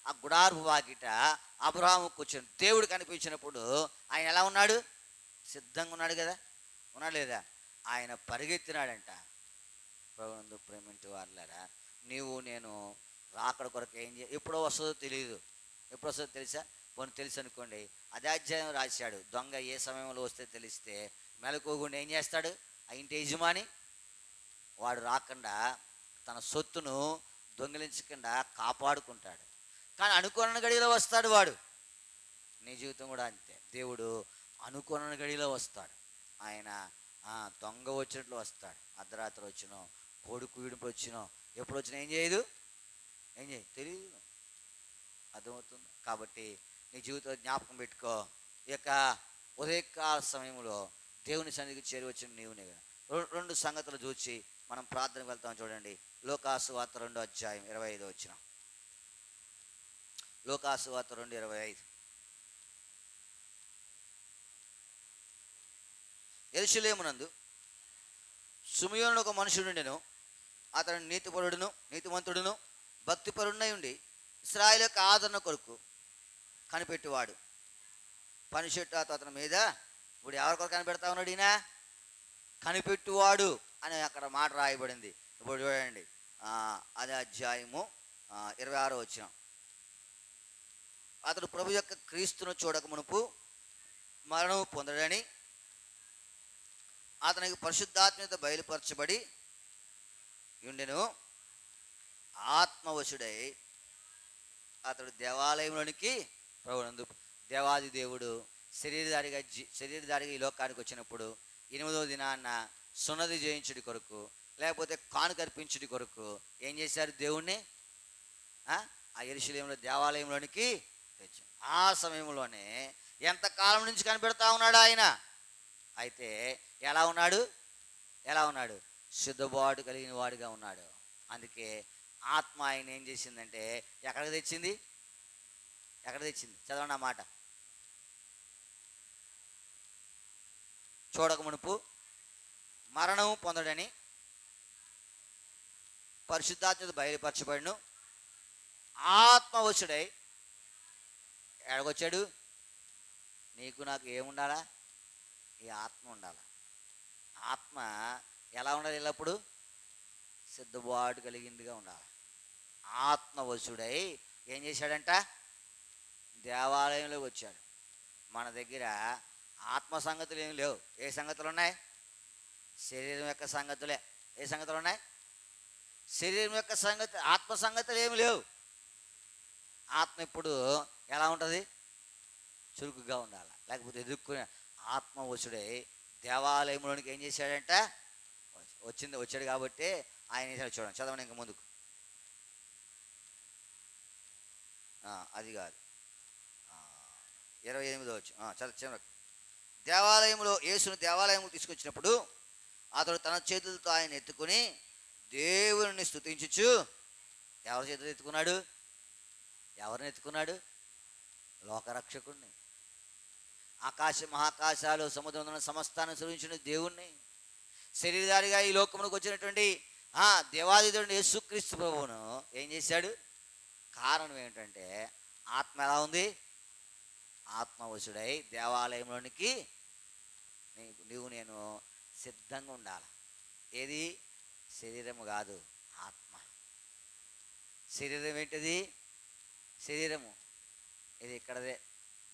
ఆ గుడారపు వాకిట అబ్రహాము కూర్చొని దేవుడు కనిపించినప్పుడు ఆయన ఎలా ఉన్నాడు? సిద్ధంగా ఉన్నాడు కదా, ఉన్నాడు లేదా? ఆయన పరిగెత్తినాడంట. ప్రభునందు ప్రేమించే వారులారా, నీవు నేను రాకడ కొరకు ఏం ఎప్పుడో వస్తుందో తెలియదు. ఎప్పుడు వస్తుందో తెలుసా? పోనీ తెలుసు అనుకోండి, అదే అధ్యాయం రాశాడు. దొంగ ఏ సమయంలో వస్తే తెలిస్తే మెలకువకుండా ఏం చేస్తాడు? ఆ ఇంటి యజమాని వాడు రాకుండా తన సొత్తును దొంగిలించకుండా కాపాడుకుంటాడు. కానీ అనుకోని గడిలో వస్తాడు వాడు. నీ జీవితం కూడా అంతే. దేవుడు అనుకోని గడిలో వస్తాడు. ఆయన దొంగ వచ్చినట్లు వస్తాడు. అర్ధరాత్రి వచ్చినో, కొడుకు విడుపు వచ్చినో, ఎప్పుడు వచ్చినా ఏం చేయదు తెలియదు. అర్థమవుతుంది. కాబట్టి నీ జీవితంలో జ్ఞాపకం పెట్టుకో. ఈ యొక్క ఉదయకాల సమయంలో దేవుని సన్నిధికి చేరి వచ్చిన నీవునే. రెండు సంగతులు చూసి మనం ప్రార్థనకు వెళ్తాం. చూడండి, లోకాసు వార్త 2:25 వచ్చిన. లోకాసు వార్త 2:25. యెరూషలేమునందు సిమెయోను ఒక మనుషుడుండెను. అతడు నీతిమంతుడును భక్తిపరుడై ఉండి ఇశ్రాయేలు యొక్క ఆదరణ కొరకు కనిపెట్టువాడు. పనిషెట్టు అతని మీద ఇప్పుడు ఎవరి కొరకు కనిపెడతా ఉన్నాడు? ఈయన కనిపెట్టువాడు అని అక్కడ మాట రాయబడింది. ఇప్పుడు చూడండి, అదే అధ్యాయము 26 వచ్చిన. అతడు ప్రభు యొక్క క్రీస్తును చూడక మునుపు మరణం పొందడని అతనికి పరిశుద్ధాత్మత బయలుపరచబడి ఉండెను. ఆత్మవశుడై అతడు దేవాలయంలోనికి ప్రభునందు దేవాది దేవుడు శరీరధారిగా ఈ లోకానికి వచ్చినప్పుడు 8వ దినాన్న సున్నతి చేయించుడి కొరకు, లేకపోతే కానుకర్పించుడి కొరకు ఏం చేశారు? దేవుణ్ణి ఆ యెరూషలేములో దేవాలయంలోనికి తెచ్చారు. ఆ సమయంలోనే ఎంతకాలం నుంచి కనిపెడతా ఉన్నాడు ఆయన. అయితే ఎలా ఉన్నాడు? సిద్ధబాటు కలిగిన వాడిగా ఉన్నాడు. అందుకే ఆత్మ ఆయన ఏం చేసిందంటే ఎక్కడికి తెచ్చింది? చదవండి ఆ మాట. చూడక మునుపు మరణము పొందడని పరిశుద్ధాత్మత బయలుపరచబడిను. ఆత్మవశుడై ఎడగొచ్చాడు? నీకు నాకు ఏముండాలా? ఈ ఆత్మ ఉండాలా. ఆత్మ ఎలా ఉండాలి? ఎల్లప్పుడు సిద్ధబాటు కలిగిందిగా ఉండాలి. ఆత్మవశుడై ఏం చేశాడంట? దేవాలయంలోకి వచ్చాడు. మన దగ్గర ఆత్మ సంగతులు ఏమి లేవు. ఏ సంగతులు ఉన్నాయి? శరీరం యొక్క సంగతులే. ఏ సంగతులు ఉన్నాయి? శరీరం యొక్క సంగతి. ఆత్మ సంగతులు ఏమి లేవు. ఆత్మ ఇప్పుడు ఎలా ఉంటుంది? చురుకుగా ఉండాలి, లేకపోతే ఎదుర్కొనే. ఆత్మవశుడై దేవాలయంలోనికి ఏం చేశాడంట? వచ్చాడు కాబట్టి ఆయన చేశాడు. చూడండి, చదవండి ఇంకా ముందుకు. అది కాదు, 28వ చదవ. దేవాలయంలో యేసును దేవాలయంలో తీసుకొచ్చినప్పుడు అతడు తన చేతులతో ఆయన ఎత్తుకుని దేవుని స్తుతించుచు. ఎవరి చేతులు ఎత్తుకున్నాడు? ఎవరిని ఎత్తుకున్నాడు? లోకరక్షకుడిని. ఆకాశ మహాకాశాలు సముద్రంలో సమస్తాన్ని సృజించిన దేవుణ్ణి, శరీరధారిగా ఈ లోకమునకు వచ్చినటువంటి దేవాదిదేవుడు యేసుక్రీస్తు ప్రభువును ఏం చేశాడు? కారణం ఏంటంటే ఆత్మ ఎలా ఉంది? ఆత్మవశుడై దేవాలయంలోనికి నీవు నేను సిద్ధంగా ఉండాలి. ఏది? శరీరము కాదు, ఆత్మ. శరీరం ఏంటిది? శరీరము ఇది ఇక్కడదే,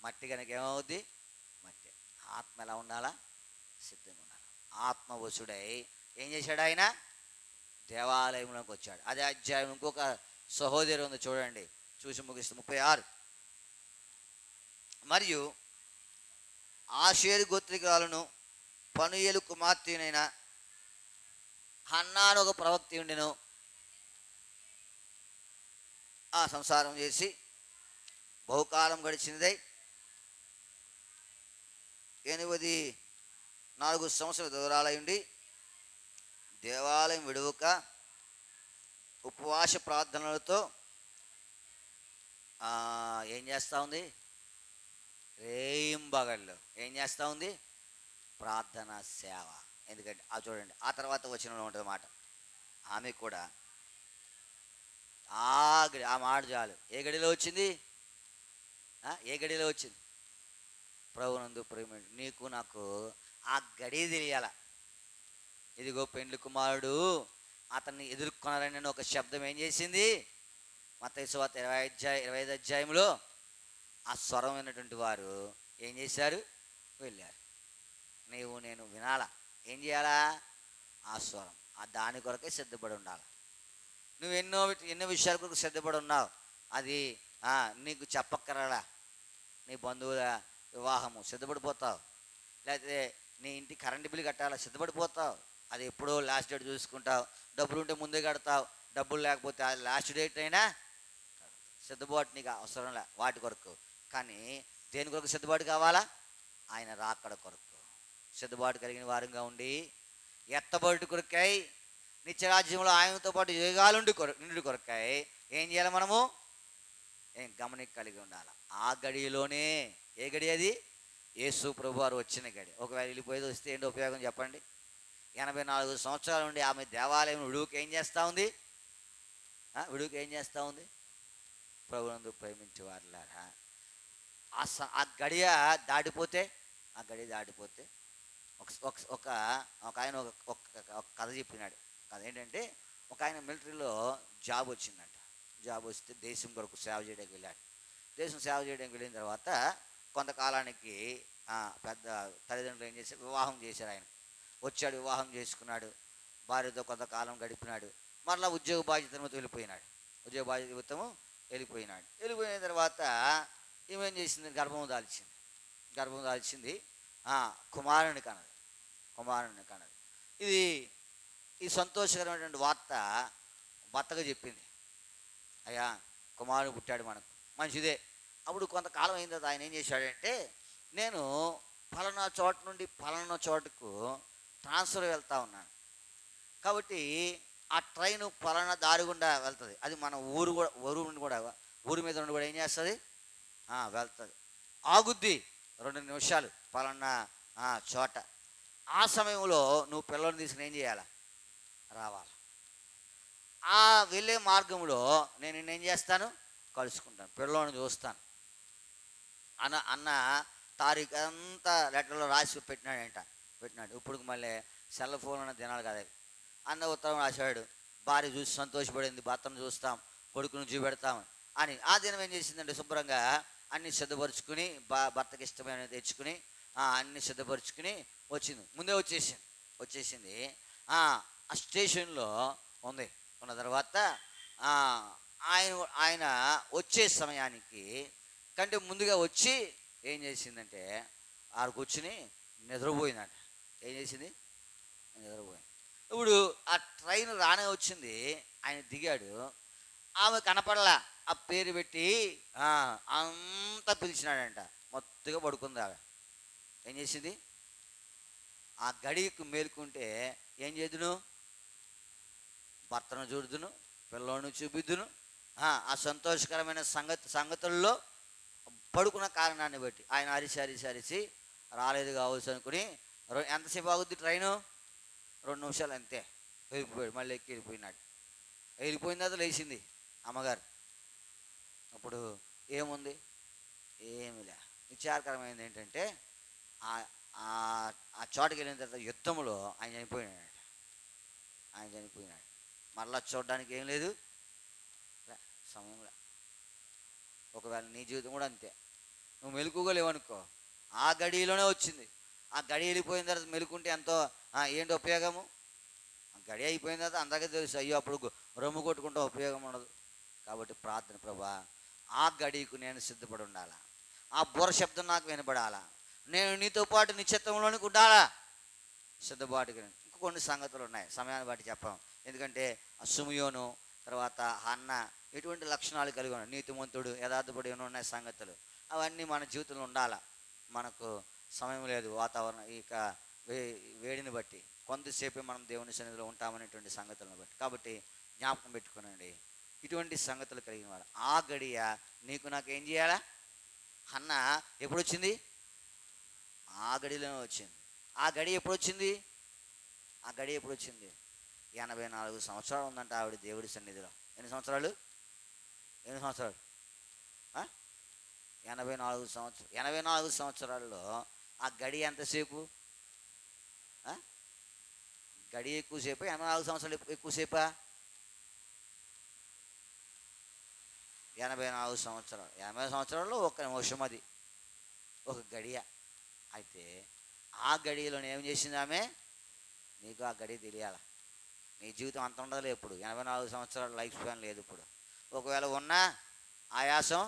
మట్టి కనుక ఏమవుద్ది? మట్టి. ఆత్మ ఎలా ఉండాలా? సిద్ధంగా ఉండాలి. ఆత్మవశుడై ఏం చేశాడు? ఆయన దేవాలయంలోకి వచ్చాడు. అదే అధ్యాయం ఇంకొక సహోదరు ఉంది, చూడండి, చూసి ముగిస్తుంది. 36. మరియు ఆషేరు గోత్రికురాలను పనుయేలు కుమార్తెనైన హన్నాను ఒక ప్రవక్త ఉండెను. ఆ సంసారం చేసి బహుకాలం గడిచినదై 84 సంవత్సరాల దూరాలయుండి దేవాలయం విడువక ఉపవాస ప్రార్థనలతో ఏం చేస్తూ ఉంది? రేయింబగళ్ళు ఏం చేస్తూ ఉంది? ప్రార్థన సేవ. ఎందుకంటే చూడండి, ఆ తర్వాత వచనంలో ఉంటుంది మాట. ఆమె కూడా ఆ మాట చాలు. ఏ గడిలో వచ్చింది? ఏ గడిలో వచ్చింది? ప్రభునందు ప్రేమ. నీకు నాకు ఆ గడి తెలియాల. ఇదిగో పెండ్లి కుమారుడు అతన్ని ఎదుర్కొన్నారని ఒక శబ్దం ఏం చేసింది? మత్తయి సువార్త 25వ అధ్యాయంలో ఆ స్వరం విన్నటువంటి వారు ఏం చేశారు? వెళ్ళారు. నీవు నేను వినాలా? ఏం చేయాలా? ఆ స్వరం. దాని కొరకే సిద్ధపడి ఉండాలి. నువ్వు ఎన్నో ఎన్నో విషయాల కొరకు సిద్ధపడి ఉన్నావు. అది నీకు చెప్పక్కరలా. నీ బంధువుల వివాహము సిద్ధపడిపోతావు, లేకపోతే నీ ఇంటి కరెంటు బిల్లు కట్టాలా సిద్ధపడిపోతావు. అది ఎప్పుడో లాస్ట్ డేట్ చూసుకుంటావు. డబ్బులు ఉంటే ముందే కడతావు, డబ్బులు లేకపోతే అది లాస్ట్ డేట్ అయినా సిద్ధపాటు నీకు అవసరంలే వాటి కొరకు. కానీ దేని కొరకు సిద్ధపాటు కావాలా? ఆయన రాకడ కొరకు సిద్ధపాటు కలిగిన వారంగా ఉండి ఎత్తబడి కొరకై నిత్యరాజ్యంలో ఆయనతో పాటు యుగాలుండి నిండు కొరకై ఏం చేయాలి? మనము గమనిక కలిగి ఉండాలి. ఆ గడిలోనే, ఏ గడి అది? యేసు ప్రభు వారు వచ్చిన గడి. ఒకవేళ వెళ్ళిపోయేది వస్తే ఏంటి ఉపయోగం చెప్పండి? 84 సంవత్సరాల నుండి ఆమె దేవాలయం విడువకి ఏం చేస్తూ ఉంది? విడువకి ఏం చేస్తూ ఉంది? ప్రభువునందు ప్రేమించే వారులారా, ఆ గడియ దాటిపోతే, ఆ గడియ దాటిపోతే ఒక ఆయన ఒక కథ చెప్పినాడు. కథ ఏంటంటే, ఒక ఆయన మిలిటరీలో జాబ్ వచ్చిందంట. జాబ్ వస్తే దేశం కొరకు సేవ చేయడానికి వెళ్ళాడు. దేశం సేవ చేయడానికి వెళ్ళిన తర్వాత కొంతకాలానికి పెద్ద తల్లిదండ్రులు ఏం చేశారు? వివాహం చేశారు. ఆయన వచ్చాడు, వివాహం చేసుకున్నాడు, భార్యతో కొంతకాలం గడిపినాడు. మరలా ఉద్యోగ బాధ్యత నిమిత్తం వెళ్ళిపోయినాడు. ఉద్యోగ బాధ్యత నిమిత్తము వెళ్ళిపోయిన తర్వాత ఏమేం చేసింది? గర్భం దాల్చింది. కుమారుని కన్నది. ఈ సంతోషకరమైనటువంటి వార్త భర్తగా చెప్పింది. అయ్యా, కుమారుడు పుట్టాడు మనకు, మంచిదే. అప్పుడు కొంతకాలం అయిన తర్వాత ఆయన ఏం చేశాడంటే, నేను పలానా చోట నుండి పలానా చోటుకు ట్రాన్స్ఫర్ వెళ్తా ఉన్నాను, కాబట్టి ఆ ట్రైన్ పలానా దారి గుండా వెళ్తుంది. అది మన ఊరి మీద నుండి కూడా ఏం చేస్తుంది? వెళ్తుంది. ఆగుద్ది 2 నిమిషాలు పలానా చోట. ఆ సమయంలో నువ్వు పిల్లల్ని తీసుకుని ఏం చేయాలి? రావాలి. ఆ వెళ్ళే మార్గంలో నేను నిన్నేం చేస్తాను? కలుసుకుంటాను, పిల్లోని చూస్తాను అన్న తారీఖు అంతా లెటర్లో రాసి పెట్టినాడు. ఇప్పుడు మళ్ళీ సెల్ ఫోన్ అన్న దినాలు కదా, అన్న ఉత్తరం రాశాడు. భార్య చూసి సంతోషపడింది, భర్తను చూస్తాం, కొడుకును చూపెడతాం అని. ఆ దినం ఏం చేసిందంటే, శుభ్రంగా అన్నీ సిద్ధపరుచుకుని, భర్తకి ఇష్టమైనది తెచ్చుకుని అన్నీ సిద్ధపరుచుకుని వచ్చింది. ముందే వచ్చేసింది. ఆ స్టేషన్లో ఉన్న తర్వాత ఆయన వచ్చే సమయానికి కంటే ముందుగా వచ్చి ఏం చేసిందంటే, ఆడ కూర్చుని నిద్రపోయిందంట. ఏం చేసింది? నిద్రపోయింది. ఇప్పుడు ఆ ట్రైన్ రానే వచ్చింది, ఆయన దిగాడు, ఆమె కనపడలా. ఆ పేరు పెట్టి అంతా పిలిచినాడంట. మొత్తగా పడుకుంది ఆమె. ఏం చేసింది? ఆ గడికి మేలుకుంటే ఏం చేద్దును? భర్తను చూడుదును, పిల్లోని చూపిద్దును. ఆ సంతోషకరమైన సంగతుల్లో పడుకున్న కారణాన్ని బట్టి ఆయన అరిసి రాలేదు కావచ్చు అనుకుని, ఎంతసేపు ఆగుద్ది ట్రైను? 2 నిమిషాలు అంతే. వెళ్ళిపోయాడు. మళ్ళీ ఎక్కి వెళ్ళిపోయిన తర్వాత లేచింది అమ్మగారు. అప్పుడు ఏముంది? ఏమిలే. విచారకరమైనది ఏంటంటే, ఆ చోటుకి వెళ్ళిన తర్వాత యుద్ధంలో ఆయన చనిపోయినాడు. మరలా చూడడానికి ఏం లేదు, సమయంలో. ఒకవేళ నీ జీవితం కూడా అంతే. నువ్వు మెలుకోగలేవనుకో, ఆ గడిలోనే వచ్చింది. ఆ గడి వెళ్ళిపోయిన తర్వాత మెలుకుంటే ఎంతో ఏంటి ఉపయోగము? ఆ గడి అయిపోయిన తర్వాత అందరికీ తెలుసు, అయ్యో అప్పుడు రొమ్ము కొట్టుకుంటే ఉపయోగం ఉండదు. కాబట్టి ప్రార్థన, ప్రభా, ఆ గడికు నేను సిద్ధపడి ఉండాలా, ఆ బుర్ర శబ్దం నాకు వినపడాలా, నేను నీతో పాటు నిశ్చిత్తంలోనికి ఉండాలా, సిద్ధపాటుగా. ఇంకా కొన్ని సంగతులు ఉన్నాయి, సమయాన్ని బట్టి చెప్పాం. ఎందుకంటే ఆ సుమియోను తర్వాత అన్న ఎటువంటి లక్షణాలు కలిగి ఉన్నాయి, నీతిమంతుడు, యథార్థపడి ఉన్నాయి సంగతులు, అవన్నీ మన జీవితంలో ఉండాలా. మనకు సమయం లేదు, వాతావరణం ఇక వేడిని బట్టి కొంతసేపే మనం దేవుని సన్నిధిలో ఉంటామనేటువంటి సంగతులను బట్టి. కాబట్టి జ్ఞాపకం పెట్టుకునండి, ఇటువంటి సంగతులు కలిగిన వాడు. ఆ గడియ నీకు నాకు ఏం చేయాలా? అన్న ఎప్పుడు వచ్చింది? ఆ గడిలోనే వచ్చింది. ఆ గడి ఎప్పుడు వచ్చింది? 84 సంవత్సరాలు ఉందంట ఆవిడ దేవుడి సన్నిధిలో. ఎన్ని సంవత్సరాలు? 84 సంవత్సరాల్లో ఆ గడి ఎంతసేపు? గడి ఎక్కువసేపు, 84 సంవత్సరాలు ఎక్కువసేపా? 84 సంవత్సరాలు. 80 సంవత్సరాల్లో 1 నిమిషం, అది ఒక గడియ. అయితే ఆ గడియలో ఏం చేసింది ఆమె? నీకు ఆ గడి తెలియాల. నీ జీవితం అంత ఉండదులే. ఇప్పుడు 84 సంవత్సరాల లైఫ్ స్పాన్ లేదు ఇప్పుడు. ఒకవేళ ఉన్నా ఆయాసం,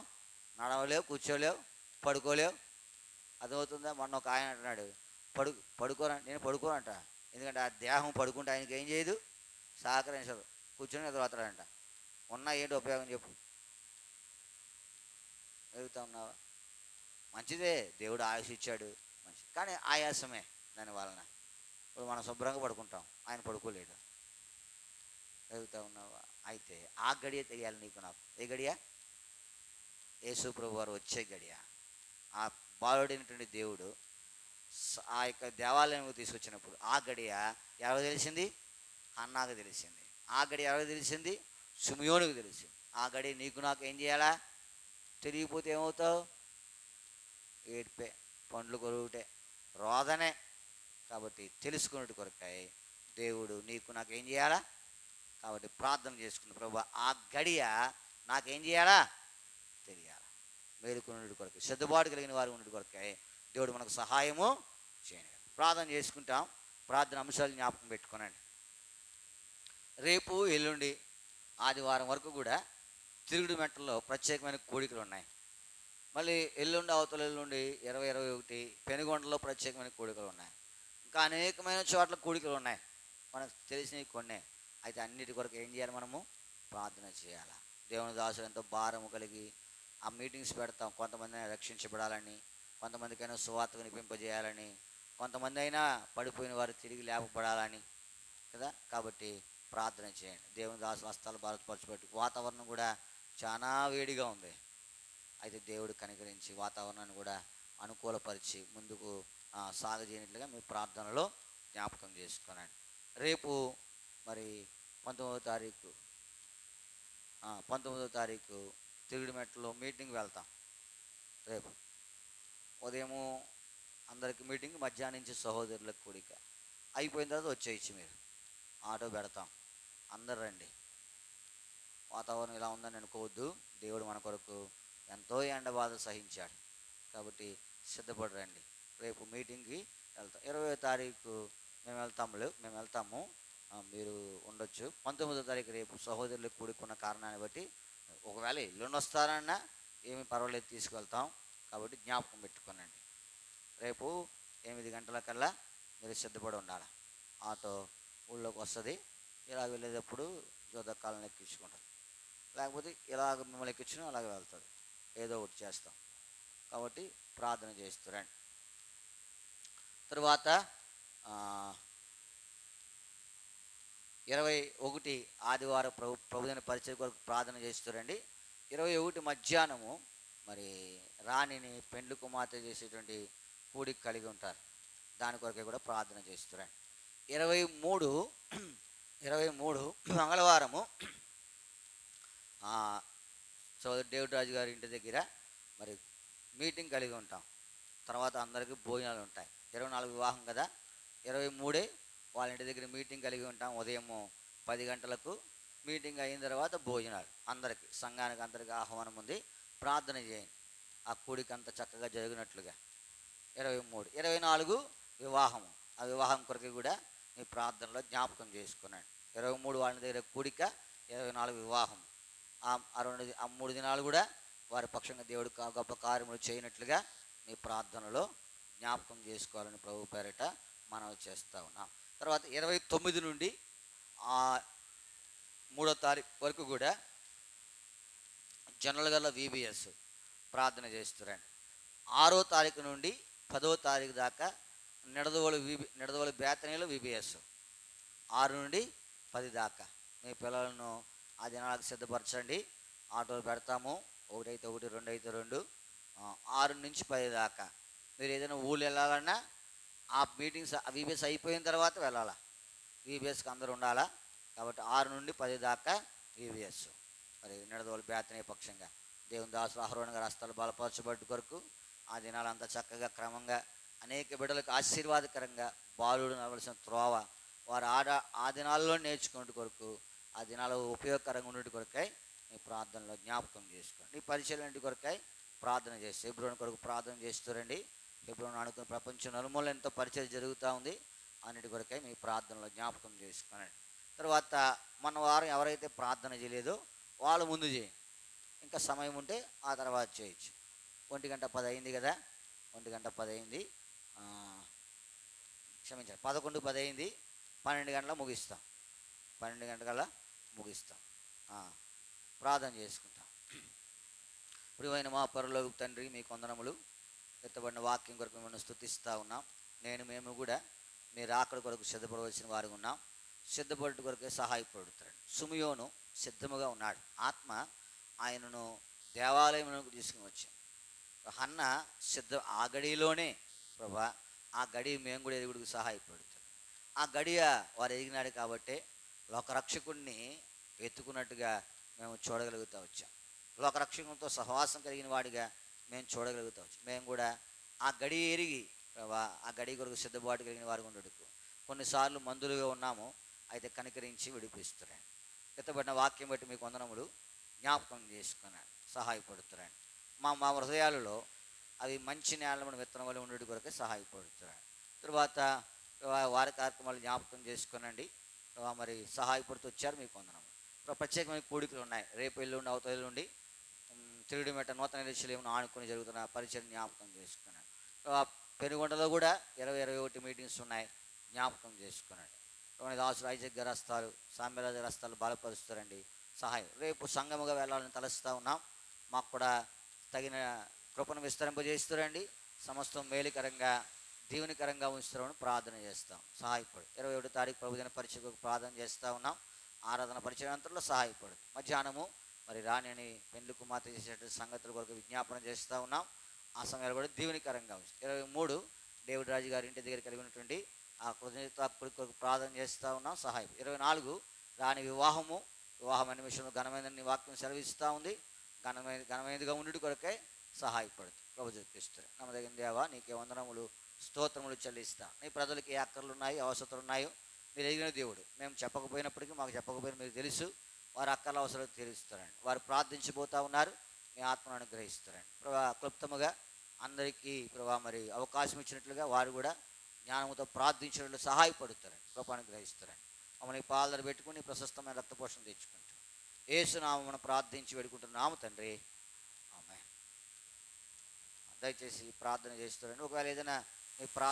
నడవలేవు, కూర్చోలేవు, పడుకోలేవు. అర్థమవుతుందా? మొన్న ఒక ఆయన అంటున్నాడు, పడుకోరా. నేను పడుకోనంట. ఎందుకంటే ఆ దేహం పడుకుంటే ఆయనకి ఏం చేయదు, సహకరించదు, కూర్చొని నిద్రపోతాడంట. ఉన్నా ఏంటి ఉపయోగం చెప్పు? ఎదుగుతా ఉన్నావా? మంచిదే, దేవుడు ఆయుష్ ఇచ్చాడు, మంచి. కానీ ఆయాసమే దాని వలన. ఇప్పుడు మనం శుభ్రంగా పడుకుంటాం, ఆయన పడుకోలేడు. ఎదుగుతా ఉన్నావా? అయితే ఆ గడియ తెలియాలి నీకు నాకు. ఏ గడియ? యేసు ప్రభు వారు వచ్చే గడియ. ఆ బాలుడైనటువంటి దేవుడు ఆ యొక్క దేవాలయంకు తీసుకొచ్చినప్పుడు ఆ గడియ ఎవరికి తెలిసింది? అన్నాకు తెలిసింది. ఆ గడియ ఎవరికి తెలిసింది? సిమియోనుకు తెలిసింది. ఆ గడియ నీకు నాకు ఏం చేయాలా? తెలియకపోతే ఏమవుతావు? ఏడ్పే, పండ్లు కొరుకుటే, రోదనే. కాబట్టి తెలుసుకున్నట్టు కొరకాయి దేవుడు నీకు నాకు ఏం చేయాలా? కాబట్టి ప్రార్థన చేసుకున్న ప్రభు ఆ గడియ నాకేం చేయాలా? తెలియాలా. మేలుకున్నట్టు కొరకు, సిద్ధపాటు కలిగిన వారు ఉన్నట్టు కొరకాయి దేవుడు మనకు సహాయము చేయను. ప్రార్థన చేసుకుంటాం. ప్రార్థన అంశాలు జ్ఞాపకం పెట్టుకోనండి. రేపు ఎల్లుండి ఆదివారం వరకు కూడా తిరుగుడు మెట్టల్లో ప్రత్యేకమైన కోడికలు ఉన్నాయి. మళ్ళీ ఎల్లుండి అవతల ఎల్లుండి 20-21 పెనుగొండలో ప్రత్యేకమైన కోడికలు ఉన్నాయి. ఇంకా అనేకమైన చోట్ల కోడికలు ఉన్నాయి, మనకు తెలిసినవి కొన్నే. అయితే అన్నిటి కొరకు ఏం చేయాలి? మనము ప్రార్థన చేయాలి. దేవుని దాసులు ఎంతో భారము కలిగి ఆ మీటింగ్స్ పెడతాం. కొంతమంది అయినా రక్షించబడాలని, కొంతమందికైనా సువార్త వినిపింపజేయాలని, కొంతమంది అయినా పడిపోయిన వారు తిరిగి లేపబడాలని కదా. కాబట్టి ప్రార్థన చేయండి. దేవుని దాసుల హస్తాలు బలపరచబెట్టు. వాతావరణం కూడా చాలా వేడిగా ఉంది. అయితే దేవుడు కనికరించి వాతావరణాన్ని కూడా అనుకూలపరిచి ముందుకు సాగజేయనట్లుగా మీ ప్రార్థనలో జ్ఞాపకం చేసుకోనండి. రేపు మరి 19వ తారీఖు తిరుగుడుమెట్టలో మీటింగ్ వెళ్తాం. రేపు ఉదయము అందరికి మీటింగ్, మధ్యాహ్నం నుంచి సహోదరులకు కూడిక. అయిపోయిన తర్వాత వచ్చేయచ్చు, మీరు ఆటో పెడతాం, అందరు రండి. వాతావరణం ఇలా ఉందని అనుకోవద్దు. దేవుడు మన కొరకు ఎంతో ఎండ బాధ సహించాడు. కాబట్టి సిద్ధపడి రండి. రేపు మీటింగ్కి వెళ్తాం. 20వ తారీఖు మేము వెళ్తాము, మీరు ఉండొచ్చు. 19వ తారీఖు రేపు సహోదరులకు కూడుకున్న కారణాన్ని బట్టి ఒకవేళ ఎల్లుండి వస్తారన్నా ఏమీ పర్వాలేదు, తీసుకువెళ్తాం. కాబట్టి జ్ఞాపకం పెట్టుకోనండి. రేపు 8 గంటలకల్లా మీరు సిద్ధపడి ఉండాలి. ఆటో ఊళ్ళోకి వస్తుంది. ఇలా వెళ్ళేటప్పుడు జోదక్కాలను ఎక్కించుకుంటారు, లేకపోతే ఇలాగ మిమ్మల్ని ఎక్కించుకుని అలాగే వెళ్తుంది. ఏదో ఒకటి చేస్తాం. కాబట్టి ప్రార్థన చేస్తురండి. తరువాత 21 ఆదివారం ప్రభుత్వ పరిచయ కొరకు ప్రార్థన చేస్తురండి. 21 మధ్యాహ్నము మరి రాణిని పెండ్లి కుమార్తె చేసేటువంటి కూడిక కలిగి ఉంటారు. దాని కొరకే కూడా ప్రార్థన చేస్తురండి. 23 మంగళవారము సోదరు డేవిడ్ రాజు గారి ఇంటి దగ్గర మరి మీటింగ్ కలిగి ఉంటాం. తర్వాత అందరికీ భోజనాలు ఉంటాయి. 24 వివాహం కదా, 23 వాళ్ళ ఇంటి దగ్గర మీటింగ్ కలిగి ఉంటాం. ఉదయం 10 గంటలకు మీటింగ్ అయిన తర్వాత భోజనాలు. అందరికీ, సంఘానికి అందరికీ ఆహ్వానం ఉంది. ప్రార్థన చేయండి ఆ కూడిక అంతా చక్కగా జరిగినట్లుగా. 23, 24 వివాహము. ఆ వివాహం కొరకు కూడా మీ ప్రార్థనలో జ్ఞాపకం చేసుకున్నాను. 23 వాళ్ళ దగ్గర కూడిక, 24 వివాహం. ఆ 3 దినాలు కూడా వారి పక్షంగా దేవుడు గొప్ప కార్యములు చేయనట్లుగా మీ ప్రార్థనలో జ్ఞాపకం చేసుకోవాలని ప్రభు పేరిట మనవి చేస్తూ ఉన్నాం. తర్వాత 29 నుండి 3వ తారీఖు వరకు కూడా జనరల్ గల VBS ప్రార్థన చేస్తురండి. 6వ తారీఖు నుండి 10వ తారీఖు దాకా నిడదవోలు బేతనీలో VBS 6 నుండి 10 దాకా. మీ పిల్లలను ఆ దినాలకు సిద్ధపరచండి. ఆటోలు పెడతాము. 1 అయితే 1, 2 అయితే 2, 6 నుంచి 10 దాకా. మీరు ఏదైనా ఊళ్ళు వెళ్ళాలన్నా ఆ మీటింగ్స్ VBS అయిపోయిన తర్వాత వెళ్ళాలా. VBSకి అందరూ ఉండాలా. కాబట్టి 6 నుండి 10 దాకా VBS. మరి నిడదవోలు బేతనీ పక్షంగా దేవుని దాసులు అహరోన్ గారి హస్తాలు బలపరచబడ్డ కొరకు ఆ దినాలంతా చక్కగా క్రమంగా అనేక బిడ్డలకు ఆశీర్వాదకరంగా బాలుడు నడవలసిన త్రోవ వారు ఆ దినాల్లో నేర్చుకునే కొరకు, ఆ దినాలు ఉపయోగకరంగా ఉన్నట్టు కొరకై మీ ప్రార్థనలో జ్ఞాపకం చేసుకోండి. ఈ పరిచయం కొరకై ప్రార్థన చేస్తే హెబ్రోన్ కొరకు ప్రార్థన చేస్తారండి. హెబ్రోన్ అనుకున్న ప్రపంచం నలుమూల ఎంతో పరిచయం జరుగుతూ ఉంది. అన్నిటి కొరకై మీ ప్రార్థనలో జ్ఞాపకం చేసుకోనండి. తర్వాత మన వారం ఎవరైతే ప్రార్థన చేయలేదో వాళ్ళు ముందు చేయండి. ఇంకా సమయం ఉంటే ఆ తర్వాత చేయొచ్చు. 1:10 అయింది కదా, 1:10 అయింది, క్షమించండి 11:10 అయింది. 12 గంటల ముగిస్తాం, 12 గంటల ముగిస్తాం. ప్రార్థన చేసుకుంటాం. ప్రియమైన మా పరలోక తండ్రి, మీ కొందనములు ఎత్తబడిన వాక్యం కొరకు మిమ్మల్ని స్తుతిస్తూ ఉన్నాం. మేము కూడా మీరు ఆకలి కొరకు సిద్ధపడవలసిన వారు ఉన్నాం. సిద్ధపడట కొరకే సహాయపడుతాడు. సుమియోను సిద్ధముగా ఉన్నాడు. ఆత్మ ఆయనను దేవాలయంలోకి తీసుకుని వచ్చాం. హన్న ఆ గడిలోనే ప్రభా, ఆ గడి మేము కూడా ఎదుగుడికి సహాయపడుతాం. ఆ గడియ వారు ఎదిగినాడు కాబట్టి లోకరక్షకుడిని ఎత్తుకున్నట్టుగా మేము చూడగలుగుతూ వచ్చాం. లోకరక్షకునితో సహవాసం కలిగిన వాడిగా మేము చూడగలుగుతూ వచ్చాం. మేము కూడా ఆ గడి ఎరిగి ప్రభా, ఆ గడి కొరకు సిద్ధపాటు కలిగిన వారు ఉండడుకు కొన్నిసార్లు మందులుగా ఉన్నాము, అయితే కనికరించి విడిపిస్తున్నాను. ఎత్తబడిన వాక్యం బట్టి మీకు వందనములు. జ్ఞాపకం చేసుకున్నాను, సహాయపడుతున్నాను. మా హృదయాలలో అవి మంచి నేలమైన విత్తనం వల్ల ఉండేటి కొరకే సహాయపడుతున్నాను. తర్వాత వారి కార్యక్రమాలు జ్ఞాపకం చేసుకునండి. మరి సహాయపడుతూ వచ్చారు, మీకు వందనములు. ప్రత్యేకమైన కూడికలు ఉన్నాయి. రేపు ఎల్లుండి, అవతల ఎల్లుండి తిరుగుడుమెట్ట నూతన నిరీక్షలు ఆనుకొని జరుగుతున్న పరిచయం జ్ఞాపకం చేసుకున్నాను. పెనుగొండలో కూడా 20-21 మీటింగ్స్ ఉన్నాయి, జ్ఞాపకం చేసుకున్నాడు. దాసులు ఐజక్ గారు వస్తారు, సామ్యరాజు గారు వస్తారు, బలపరుస్తారండి. సహాయం రేపు సంఘముగా వెళ్ళాలని తలస్తూ ఉన్నాం. మాకు కూడా తగిన కృపను విస్తరింపజేస్తారండి. సమస్తం మేలుకరంగా దీవెనికరంగా ఉంచుతామని ప్రార్థన చేస్తాం. సహాయపడు. 21వ తారీఖు ప్రభుదిన పరిచయకు ప్రార్థన చేస్తూ ఉన్నాం. ఆరాధన పరిచయాంతరంలో సహాయపడు. మధ్యాహ్నము మరి రాణిని పెండ్లి కుమార్తె చేసేటువంటి సంగతుల కొరకు విజ్ఞాపన చేస్తూ ఉన్నాం. ఆ సమయాలు కూడా దీవెనికరంగా ఉంచు. 23 డేవిడ్ రాజు గారి ఇంటి దగ్గర కలిగి ఉన్నటువంటి ఆ కృతజ్ఞత కొరకు ప్రార్థన చేస్తూ ఉన్నాం. సహాయం. 24 రాణి వివాహం అనే విషయంలో ఘనమైన వాక్యం సెలవిస్తూ ఉంది. ఘనమైనదిగా ఉండి కొరకే సహాయపడుతుంది. ప్రభు చూపిస్తారు. నమ్మదగిన దేవా, నీకే వందనములు స్తోత్రములు చెల్లిస్తా. నీ ప్రజలకి ఏ అక్కర్లు ఉన్నాయి, అవసరాలు ఉన్నాయో మీరు ఎదిగిన దేవుడు. మేము చెప్పకపోయినప్పటికీ, మాకు చెప్పకపోయినా మీరు తెలుసు. వారి అక్కర్ల అవసరాలు తీరుస్తారండి. వారు ప్రార్థించిపోతూ ఉన్నారు, మీ ఆత్మను అనుగ్రహిస్తారండి. ప్రభా, క్లుప్తముగా అందరికీ ప్రభా మరి అవకాశం ఇచ్చినట్లుగా వారు కూడా జ్ఞానంతో ప్రార్థించినట్లు సహాయపడుతారండి. కృపను గ్రహిస్తారండి. మమ్మల్ని పాలన పెట్టుకుని ప్రశస్తమైన రక్తపోషణ తెచ్చుకుంటాం. యేసునామమున ప్రార్థించి వేడుకుంటున్నాము తండ్రి, ఆమేన్. దయచేసి ప్రార్థన చేస్తారండి. ఒకవేళ ఏదైనా మీ ప్రార్థన